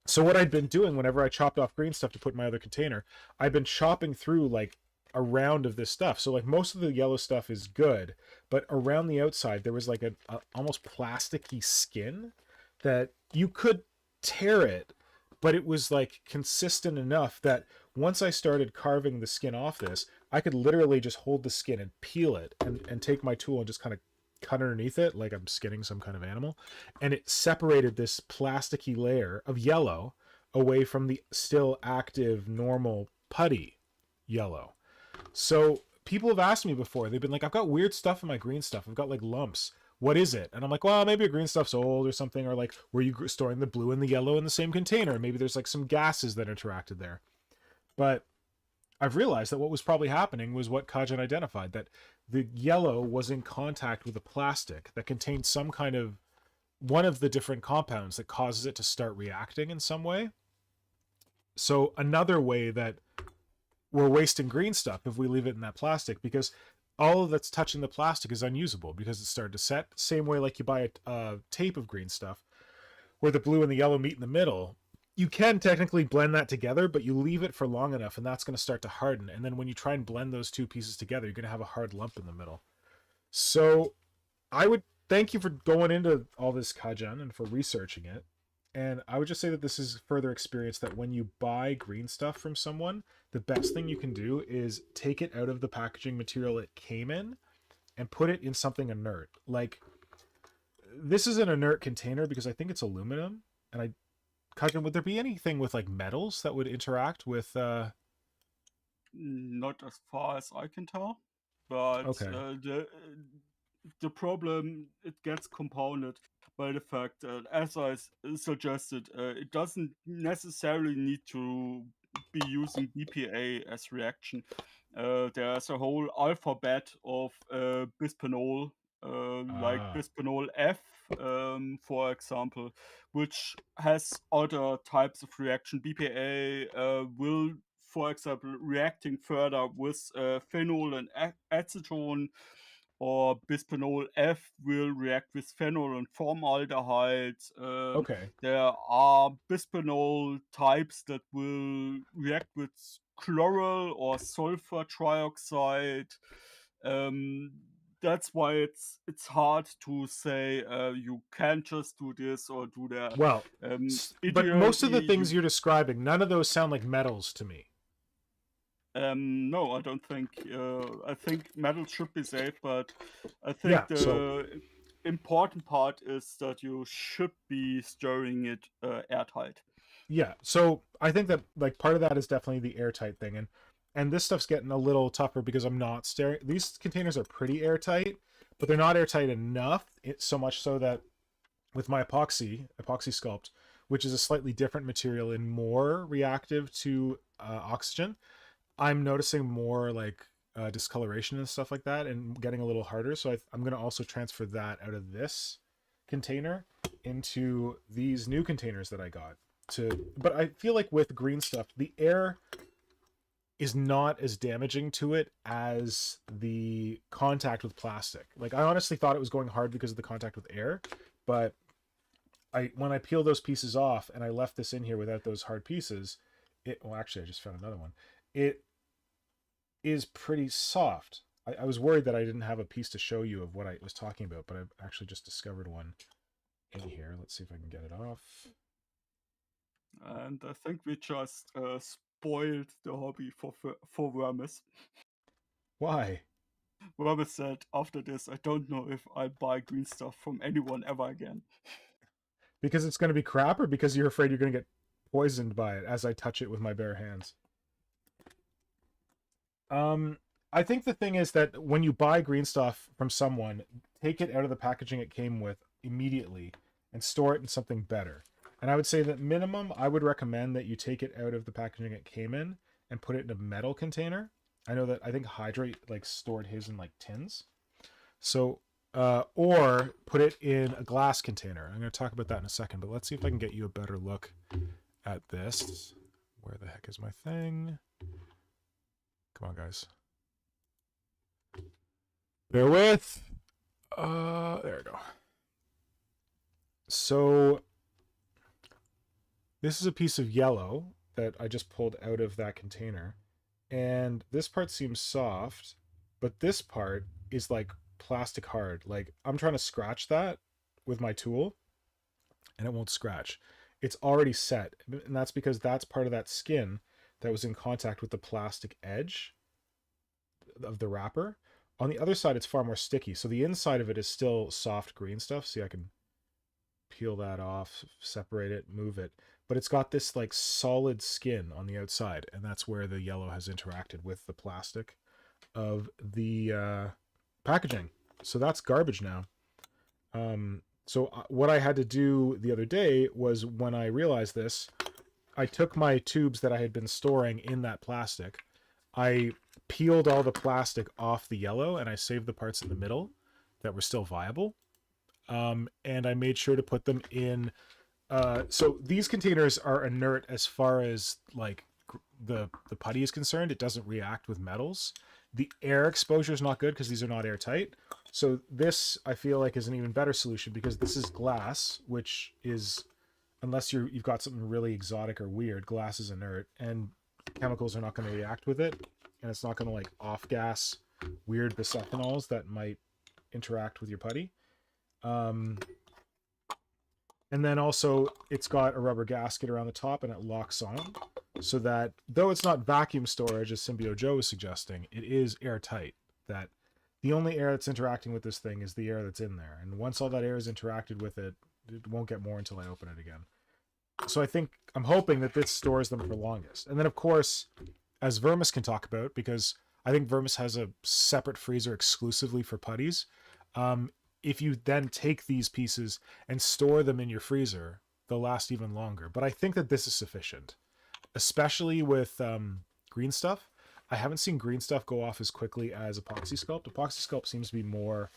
So what I'd been doing whenever I chopped off green stuff to put in my other container, I've been chopping through like a round of this stuff. So like most of the yellow stuff is good, but around the outside there was like a almost plasticky skin that you could tear it, but it was like consistent enough that once I started carving the skin off this, I could literally just hold the skin and peel it and take my tool and just kind of cut underneath it like I'm skinning some kind of animal, and it separated this plasticky layer of yellow away from the still active normal putty yellow. So people have asked me before, they've been like, I've got weird stuff in my green stuff, I've got like lumps, what is it? And I'm like, well, maybe your green stuff's old or something, or like, were you storing the blue and the yellow in the same container? Maybe there's like some gases that interacted there. But I've realized that what was probably happening was what Kajan identified, that the yellow was in contact with a plastic that contained some kind of one of the different compounds that causes it to start reacting in some way. So another way that we're wasting green stuff if we leave it in that plastic, because all that's touching the plastic is unusable because it started to set. Same way like you buy a tape of green stuff where the blue and the yellow meet in the middle. You can technically blend that together, but you leave it for long enough and that's going to start to harden. And then when you try and blend those two pieces together, you're going to have a hard lump in the middle. So I would thank you for going into all this, Kajan, and for researching it. And I would just say that this is further experience that when you buy green stuff from someone, the best thing you can do is take it out of the packaging material it came in and put it in something inert. Like, this is an inert container because I think it's aluminum. And Kajan, would there be anything with like metals that would interact with Not as far as I can tell, but okay. The problem, it gets compounded by the fact that, as I suggested, it doesn't necessarily need to be using BPA as reaction. There's a whole alphabet of bisphenol, like bisphenol F, for example, which has other types of reaction. BPA will, for example, reacting further with phenol and acetone, or bisphenol F will react with phenol and formaldehyde. Okay. There are bisphenol types that will react with chloral or sulfur trioxide. That's why it's hard to say you can't just do this or do that. Well, but most of the ideally, things you're describing, none of those sound like metals to me. No, I don't think. I think metal should be safe, but I think Yeah, the so- important part is that you should be stirring it airtight. Yeah, so I think that like part of that is definitely the airtight thing, and this stuff's getting a little tougher because I'm not staring. These containers are pretty airtight, but they're not airtight enough. So much so that with my epoxy sculpt, which is a slightly different material and more reactive to oxygen, I'm noticing more like discoloration and stuff like that, and getting a little harder. So I'm going to also transfer that out of this container into these new containers that I got. But I feel like with Greenstuff, the air is not as damaging to it as the contact with plastic. Like I honestly thought it was going hard because of the contact with air, but when I peel those pieces off and I left this in here without those hard pieces, well actually I just found another one. It is pretty soft. I was worried that I didn't have a piece to show you of what I was talking about, but I've actually just discovered one in here. Let's see if I can get it off. And I think we just spoiled the hobby for Wormus. Why? Wormus said after this, I don't know if I'll buy green stuff from anyone ever again. Because it's going to be crap, or because you're afraid you're going to get poisoned by it as I touch it with my bare hands? I think the thing is that when you buy green stuff from someone, take it out of the packaging it came with immediately and store it in something better. And I would say that minimum, I would recommend that you take it out of the packaging it came in and put it in a metal container. I know that I think Hydrate like stored his in like tins. So, or put it in a glass container. I'm going to talk about that in a second, but let's see if I can get you a better look at this. Where the heck is my thing? Come on, guys. Bear with. There we go. So this is a piece of yellow that I just pulled out of that container. And this part seems soft, but this part is like plastic hard. Like I'm trying to scratch that with my tool and it won't scratch. It's already set. And that's because that's part of that skin that was in contact with the plastic edge of the wrapper. On the other side, it's far more sticky. So the inside of it is still soft green stuff. See, I can peel that off, separate it, move it. But it's got this like solid skin on the outside. And that's where the yellow has interacted with the plastic of the packaging. So that's garbage now. So what I had to do the other day was, when I realized this, I took my tubes that I had been storing in that plastic. I peeled all the plastic off the yellow and I saved the parts in the middle that were still viable. And I made sure to put them in. So these containers are inert as far as like the putty is concerned. It doesn't react with metals. The air exposure is not good because these are not airtight. So this, I feel like, is an even better solution because this is glass, which is, unless you've got something really exotic or weird, glass is inert and chemicals are not going to react with it. And it's not going to like off gas weird bisethanols that might interact with your putty. And then also it's got a rubber gasket around the top and it locks on, so that though it's not vacuum storage as Symbio Joe was suggesting, it is airtight. That the only air that's interacting with this thing is the air that's in there. And once all that air is interacted with it, it won't get more until I open it again. So I'm hoping that this stores them for longest. And then of course, as Vermis can talk about, because I think Vermis has a separate freezer exclusively for putties. If you then take these pieces and store them in your freezer, they'll last even longer. But I think that this is sufficient, especially with green stuff. I haven't seen green stuff go off as quickly as epoxy sculpt. Epoxy sculpt seems to be more,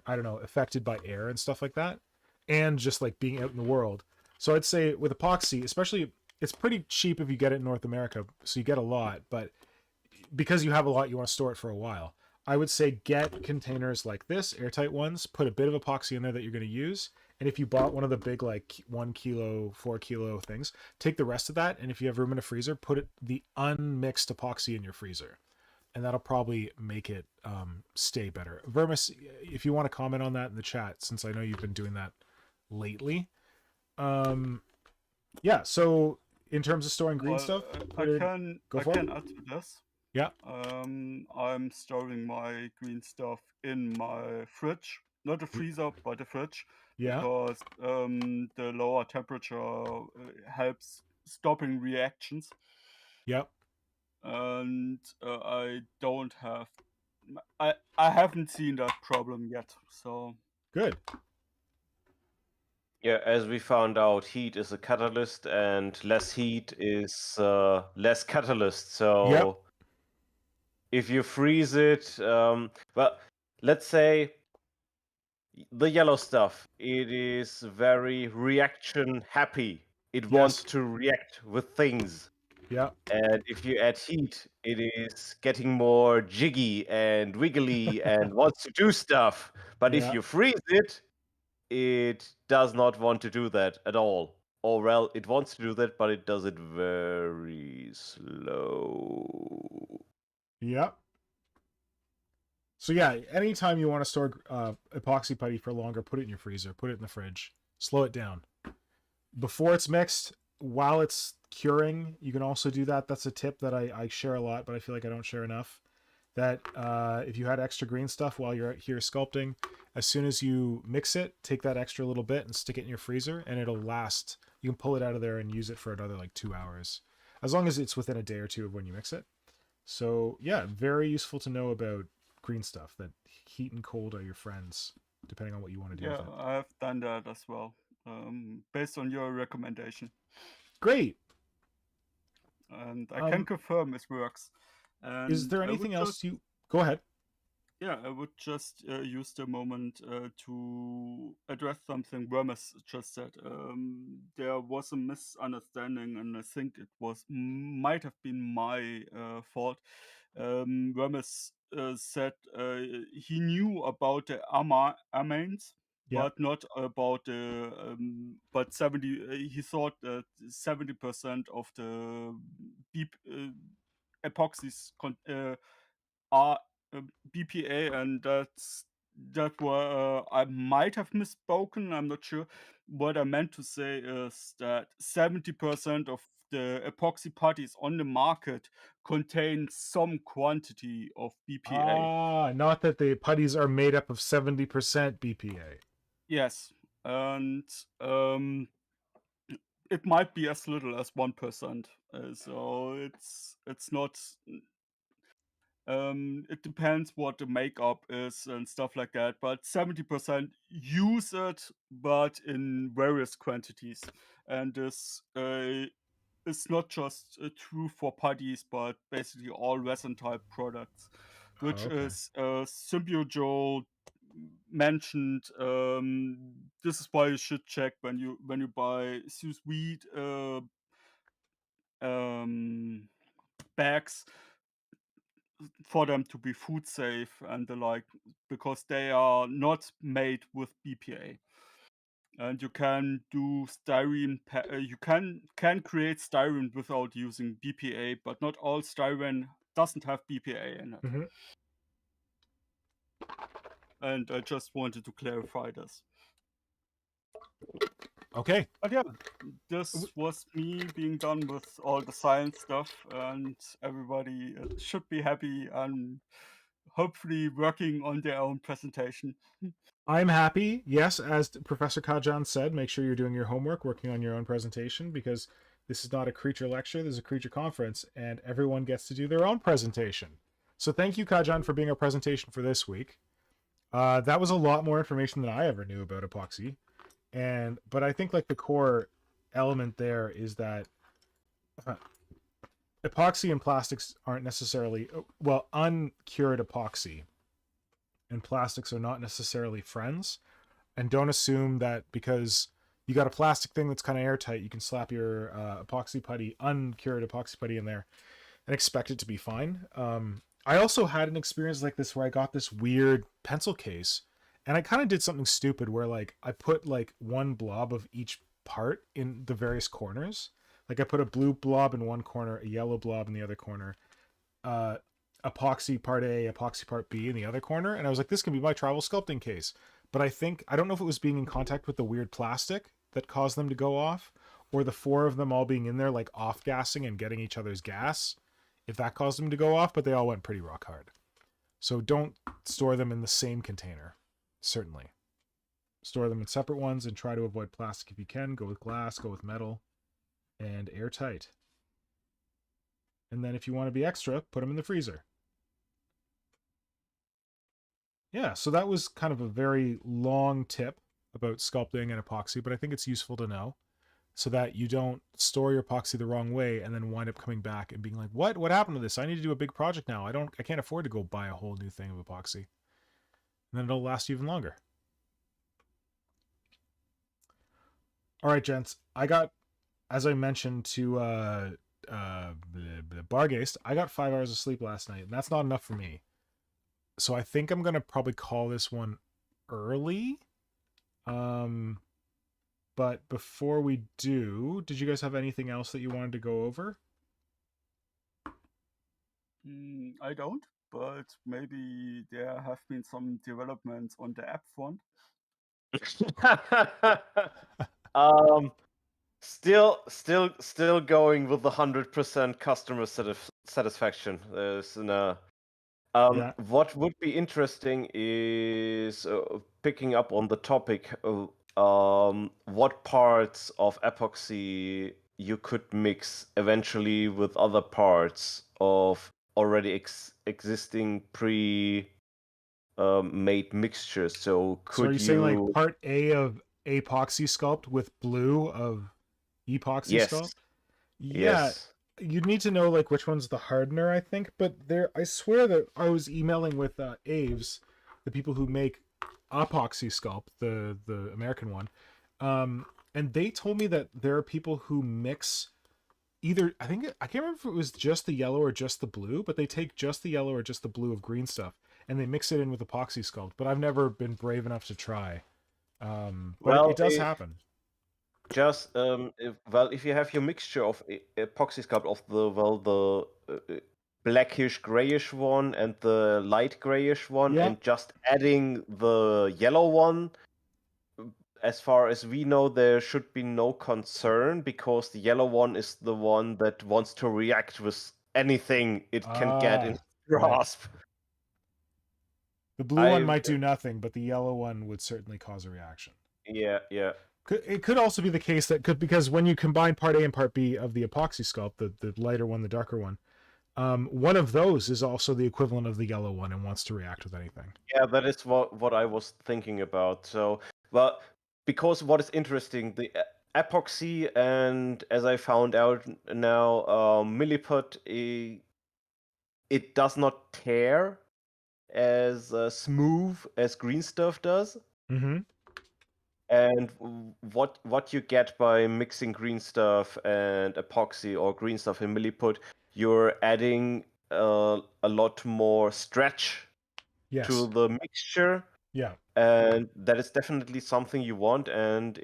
I don't know, affected by air and stuff like that, and just like being out in the world. So I'd say with epoxy, especially, it's pretty cheap if you get it in North America, so you get a lot. But because you have a lot, you want to store it for a while. I would say get containers like this, airtight ones, put a bit of epoxy in there that you're going to use, And if you bought one of the big, like 1 kilo, 4 kilo things, take the rest of that. And if you have room in a freezer, put the unmixed epoxy in your freezer. And that'll probably make it stay better. Vermis, if you want to comment on that in the chat, since I know you've been doing that lately. Yeah, so in terms of storing green stuff, I can add to this. Yeah. I'm storing my green stuff in my fridge, not a freezer, but a fridge. Yeah. Because the lower temperature helps stopping reactions. Yep. And I haven't seen that problem yet. So good. Yeah, as we found out, heat is a catalyst, and less heat is less catalyst. So if you freeze it, well, let's say the yellow stuff, it is very reaction happy. It wants to react with things. Yeah. And if you add heat, it is getting more jiggy and wiggly and wants to do stuff. But if you freeze it, it does not want to do that at all. Or well, it wants to do that, but it does it very slow. Yep. So yeah, anytime you want to store epoxy putty for longer, put it in your freezer, put it in the fridge, slow it down. Before it's mixed, while it's curing, you can also do that. That's a tip that I share a lot, but I feel like I don't share enough. That if you had extra green stuff while you're here sculpting, as soon as you mix it, take that extra little bit and stick it in your freezer, and it'll last. You can pull it out of there and use it for another like 2 hours, as long as it's within a day or two of when you mix it. So yeah, very useful to know about green stuff, that heat and cold are your friends, depending on what you want to do with it. Yeah, I've done that as well, based on your recommendation. Great. And I can confirm it works. And is there anything else you... Go ahead. Yeah, I would just use the moment to address something Vermis just said. There was a misunderstanding, and I think it might have been my fault. Vermis said he knew about the amines, but not about the but 70. He thought that 70% of the epoxies are BPA, and that were I might have misspoken. I'm not sure. What I meant to say is that 70% of the epoxy putties on the market contain some quantity of BPA. Not that the putties are made up of 70% BPA. Yes, and it might be as little as 1%. So it's not. It depends what the makeup is and stuff like that, but 70% use it, but in various quantities. And this is not just true for putties, but basically all resin type products, which is Symbiojoe mentioned. This is why you should check when you buy sous vide bags, for them to be food safe and the like, because they are not made with BPA. And you can do styrene. You can create styrene without using BPA, but not all styrene doesn't have BPA in it. Mm-hmm. And I just wanted to clarify this. Okay. But yeah, this was me being done with all the science stuff, and everybody should be happy and hopefully working on their own presentation. I'm happy. Yes, as Professor Kajan said, make sure you're doing your homework, working on your own presentation, because this is not a creature lecture, this is a creature conference, and everyone gets to do their own presentation. So thank you, Kajan, for being our presentation for this week. That was a lot more information than I ever knew about epoxy. But I think like the core element there is that epoxy and plastics aren't necessarily, well, uncured epoxy and plastics are not necessarily friends. And don't assume that because you got a plastic thing that's kind of airtight, you can slap your epoxy putty, uncured epoxy putty in there and expect it to be fine. I also had an experience like this where I got this weird pencil case And I kind of did something stupid where like I put like one blob of each part in the various corners. Like I put a blue blob in one corner, a yellow blob in the other corner, epoxy part A, epoxy part B in the other corner. And I was like, this can be my travel sculpting case. But I don't know if it was being in contact with the weird plastic that caused them to go off, or the four of them all being in there like off gassing and getting each other's gas, if that caused them to go off, but they all went pretty rock hard. So don't store them in the same container. Certainly. Store them in separate ones and try to avoid plastic if you can. Go with glass, go with metal, and airtight. And then if you want to be extra, put them in the freezer. Yeah, so that was kind of a very long tip about sculpting and epoxy, but I think it's useful to know so that you don't store your epoxy the wrong way and then wind up coming back and being like, what happened to this? I need to do a big project now. I can't afford to go buy a whole new thing of epoxy. And then it'll last even longer. All right, gents. I got, as I mentioned to Bargeist, I got 5 hours of sleep last night, and that's not enough for me. So I think I'm going to probably call this one early. But before we do, did you guys have anything else that you wanted to go over? I don't, but maybe there have been some developments on the app front. Still going with the 100% customer satisfaction. There's no. Yeah. What would be interesting is picking up on the topic of what parts of epoxy you could mix eventually with other parts of already existing pre-made mixtures. So are you saying like part A of epoxy sculpt with blue of epoxy sculpt? Yeah. Yes. You'd need to know like which one's the hardener, I think, but I swear that I was emailing with Aves, the people who make epoxy sculpt, the American one, and they told me that there are people who mix either, I can't remember if it was just the yellow or just the blue, but they take just the yellow or just the blue of Greenstuff and they mix it in with epoxy sculpt, but I've never been brave enough to try. But it does happen. Just if you have your mixture of epoxy sculpt of the blackish grayish one and the light grayish one, and just adding the yellow one, as far as we know, there should be no concern because the yellow one is the one that wants to react with anything it can get in grasp. Right. The blue one might do nothing, but the yellow one would certainly cause a reaction. Yeah. It could also be the case that because when you combine part A and part B of the epoxy sculpt, the lighter one, the darker one, one of those is also the equivalent of the yellow one and wants to react with anything. Yeah, that is what I was thinking about. So, well, because what is interesting, the epoxy, and as I found out now, milliput, it does not tear as smooth as Greenstuff does. Mm-hmm. And what you get by mixing Greenstuff and epoxy or Greenstuff and milliput, you're adding a lot more stretch to the mixture. Yeah. And that is definitely something you want. And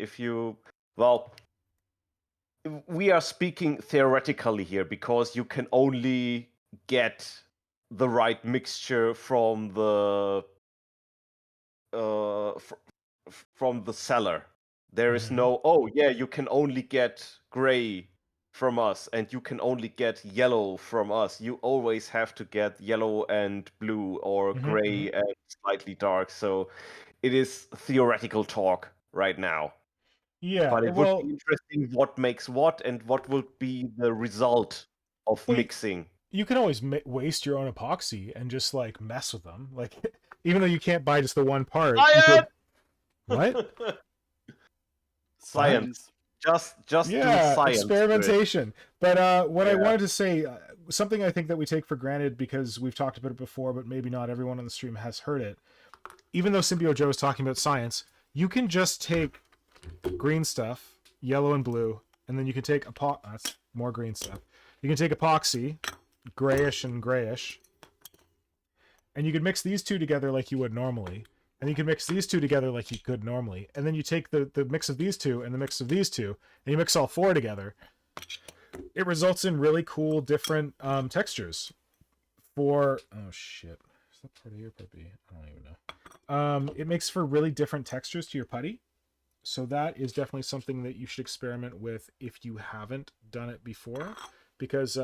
we are speaking theoretically here because you can only get the right mixture from the from the seller. There is no, you can only get gray from us and you can only get yellow from us. You always have to get yellow and blue or gray and slightly dark. So it is theoretical talk right now. Yeah. But it would be interesting what makes what and what will be the result of mixing. You can always waste your own epoxy and just like mess with them. Like, even though you can't buy just the one part. What? Science. Just do science. Experimentation. But what I wanted to say, something I think that we take for granted because we've talked about it before, but maybe not everyone on the stream has heard it. Even though Symbio Joe is talking about science, you can just take green stuff, yellow and blue, and then you can take that's more green stuff. You can take epoxy, grayish and grayish, and you could mix these two together like you would normally. And you can mix these two together like you could normally. And then you take the mix of these two and the mix of these two, and you mix all four together. It results in really cool different textures for... Oh, shit. Is that part A or part B? I don't even know. It makes for really different textures to your putty. So that is definitely something that you should experiment with if you haven't done it before, because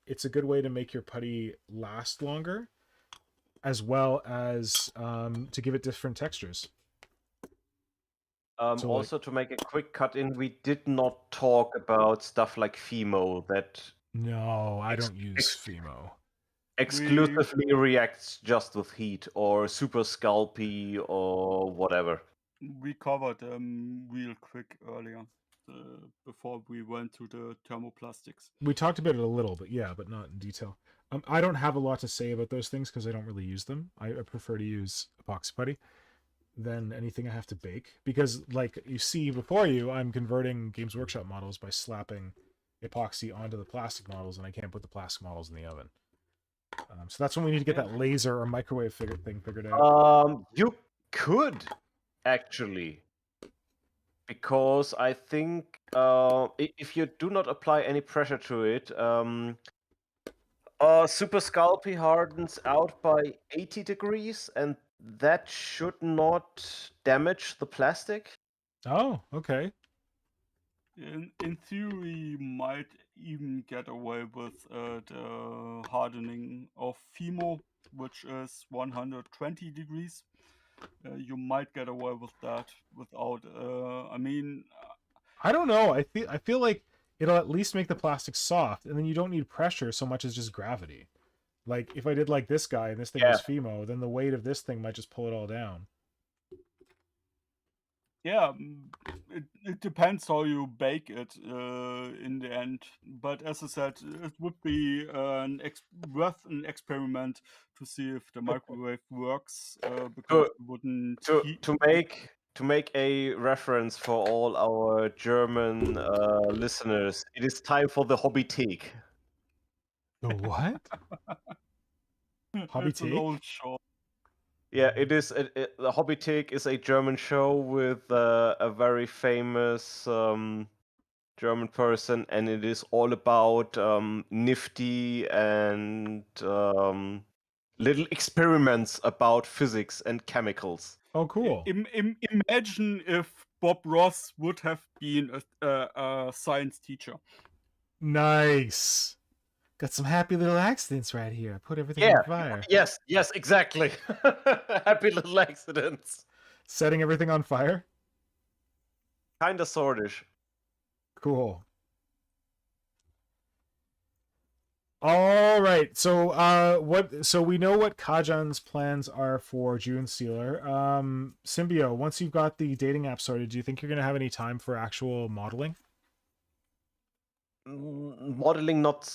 it's a good way to make your putty last longer, as well as to give it different textures. So, also, to make a quick cut in, we did not talk about stuff like Fimo that no, I don't use Fimo. exclusively reacts just with heat, or super scalpy, or whatever. We covered them real quick earlier, before we went to the thermoplastics. We talked about it a little, but not in detail. I don't have a lot to say about those things because I don't really use them. I prefer to use epoxy putty than anything I have to bake, because like you see before you, I'm converting Games Workshop models by slapping epoxy onto the plastic models, and I can't put the plastic models in the oven. So that's when we need to get that laser or microwave thing figured out. You could actually, because I think if you do not apply any pressure to it, super scalpy hardens out by 80 degrees, and that should not damage the plastic. Oh, okay. In theory, you might even get away with the hardening of Fimo, which is 120 degrees. You might get away with that without. I don't know. I feel like it'll at least make the plastic soft, and then you don't need pressure so much as just gravity. Like if I did like this guy and this thing was Fimo, then the weight of this thing might just pull it all down. Yeah, it depends how you bake it in the end. But as I said, it would be worth an experiment to see if the microwave works. Because it wouldn't to make a reference for all our German listeners, it is time for the Hobbythek. The what? It's an old show. Yeah, it is. The Hobbythek is a German show with a very famous German person, and it is all about nifty and little experiments about physics and chemicals. Oh, cool. Imagine if Bob Ross would have been a science teacher. Nice. Got some happy little accidents right here. Put everything on fire. Yes, exactly. Happy little accidents. Setting everything on fire? Kinda sortish. Cool. All right. So we know what Kajan's plans are for Junestealer. Symbio, once you've got the dating app sorted, do you think you're going to have any time for actual modeling? Modeling, not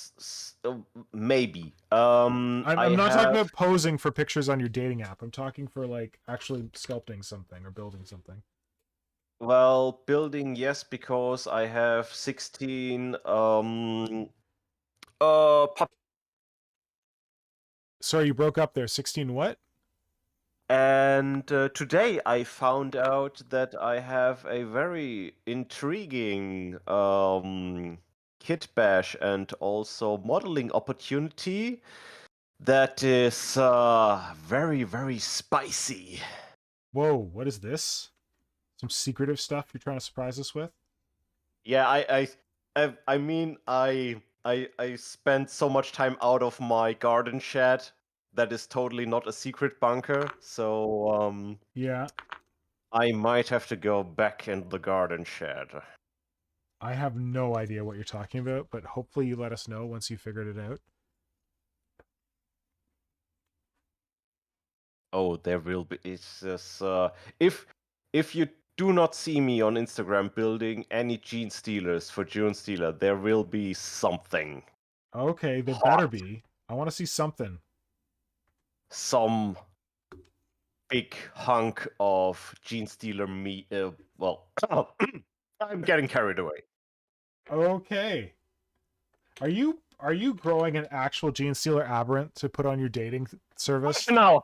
maybe. I'm not talking about posing for pictures on your dating app. I'm talking for like actually sculpting something or building something. Well, building, yes, because I have 16 Sorry, you broke up there. 16 what? And today I found out that I have a very intriguing kit bash and also modeling opportunity that is very, very spicy. Whoa, what is this? Some secretive stuff you're trying to surprise us with? Yeah, I mean, I spent so much time out of my garden shed that is totally not a secret bunker. So yeah, I might have to go back in the garden shed. I have no idea what you're talking about, but hopefully you let us know once you figured it out. Oh, there will be. It's just if you do not see me on Instagram building any Genestealers for Junestealer, there will be something. Okay, there better be. I want to see something. Some big hunk of Genestealer meat. Well, I'm getting carried away. Okay. Are you are you growing an actual Genestealer aberrant to put on your dating service? No,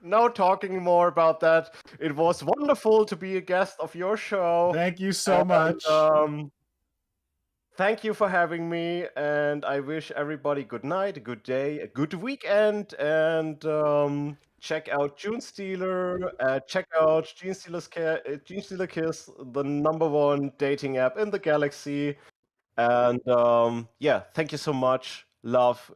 no talking more about that. It was wonderful to be a guest of your show. Thank you so much. Thank you for having me, and I wish everybody good night, a good day, a good weekend, and check out Junestealer. Check out Genestealer Kiss, the #1 dating app in the galaxy. And yeah, thank you so much. Love.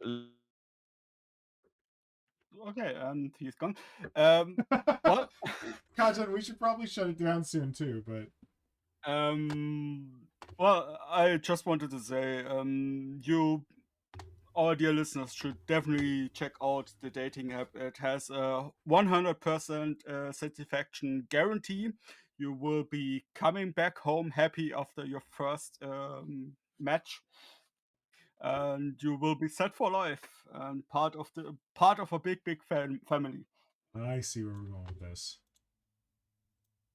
Okay, and he's gone. Well, Kajan, we should probably shut it down soon too, but well, I just wanted to say, you, our dear listeners, should definitely check out the dating app. It has a 100% satisfaction guarantee. You will be coming back home happy after your first match, and you will be set for life and part of a big family. I see where we're going with this.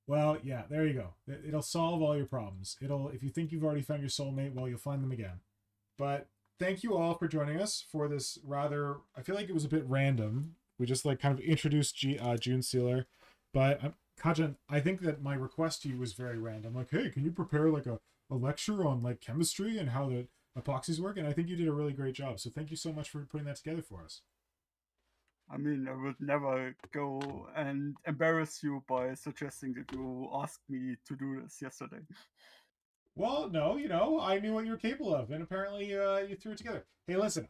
Well, yeah, there you go. It'll solve all your problems. If you think you've already found your soulmate, well, you'll find them again. But thank you all for joining us for this rather, I feel like it was a bit random. We just like kind of introduced Junestealer. But Kajan, I think that my request to you was very random. Like, hey, can you prepare like a lecture on like chemistry and how the epoxies work? And I think you did a really great job. So thank you so much for putting that together for us. I mean, I would never go and embarrass you by suggesting that you asked me to do this yesterday. Well, no, I knew what you were capable of, and apparently you threw it together. Hey, listen,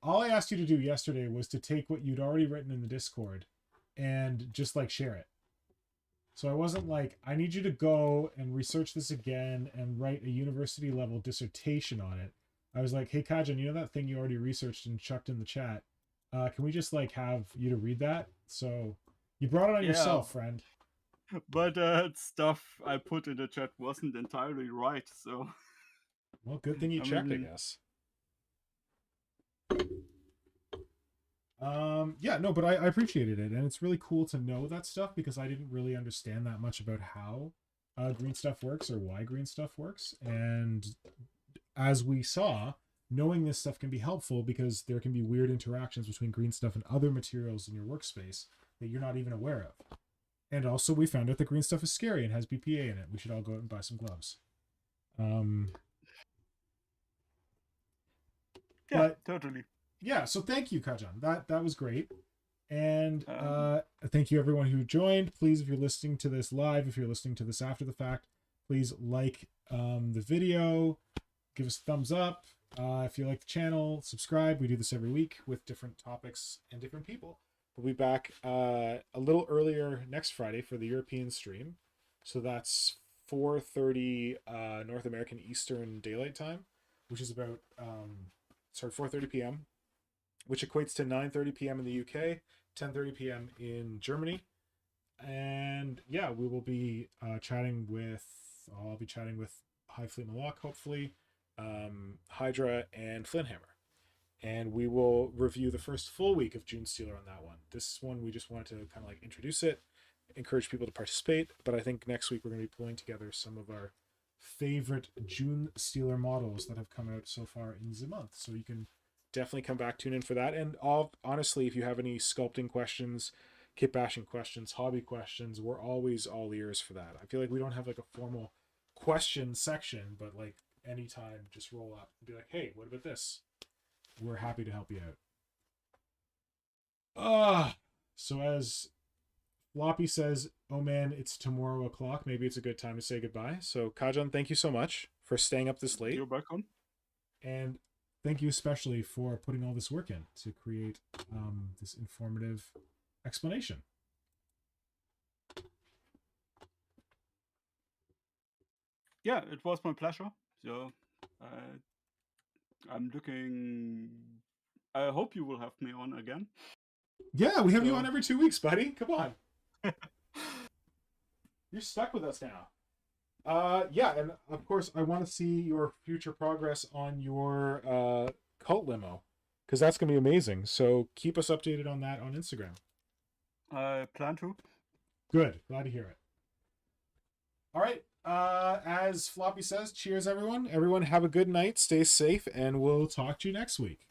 all I asked you to do yesterday was to take what you'd already written in the Discord and just like share it. So I wasn't like, I need you to go and research this again and write a university level dissertation on it. I was like, hey, Kajan, you know that thing you already researched and chucked in the chat? Can we just like have you to read that? So you brought it on yourself, friend. But stuff I put in the chat wasn't entirely right, so. Well, good thing you checked, I guess. Yeah, no, but I appreciated it, and it's really cool to know that stuff because I didn't really understand that much about how Greenstuff works or why Greenstuff works. And as we saw, knowing this stuff can be helpful because there can be weird interactions between Greenstuff and other materials in your workspace that you're not even aware of. And also we found out that Greenstuff is scary and has BPA in it. We should all go out and buy some gloves. Yeah, totally. Yeah, so thank you, Kajan. That was great. And thank you everyone who joined. Please, if you're listening to this live, if you're listening to this after the fact, please like the video, give us a thumbs up. If you like the channel, subscribe. We do this every week with different topics and different people. We'll be back a little earlier next Friday for the European stream. So that's 4:30 North American Eastern Daylight Time, which is about 4:30 p.m., which equates to 9:30 p.m. in the UK, 10:30 p.m. in Germany. And yeah, we will be chatting with, I'll be chatting with High Fleet Malak, hopefully, Hydra, and Flinthammer. And we will review the first full week of Junestealer on that one. This one, we just wanted to kind of like introduce it, encourage people to participate. But I think next week we're going to be pulling together some of our favorite Junestealer models that have come out so far in the month. So you can definitely come back, tune in for that. And honestly, if you have any sculpting questions, kit bashing questions, hobby questions, we're always all ears for that. I feel like we don't have like a formal question section, but like anytime, just roll up and be like, hey, what about this? We're happy to help you out. So as Floppy says, oh man, it's tomorrow o'clock. Maybe it's a good time to say goodbye. So Kajan, thank you so much for staying up this late. You're welcome. And thank you especially for putting all this work in to create this informative explanation. Yeah, it was my pleasure. So I'm looking. I hope you will have me on again. Yeah, we have you on every 2 weeks, buddy. Come on. You're stuck with us now. Yeah, and of course, I want to see your future progress on your cult limo, because that's going to be amazing. So keep us updated on that on Instagram. I plan to. Good. Glad to hear it. All right. as Floppy says, cheers, everyone. Everyone have a good night, stay safe, and we'll talk to you next week.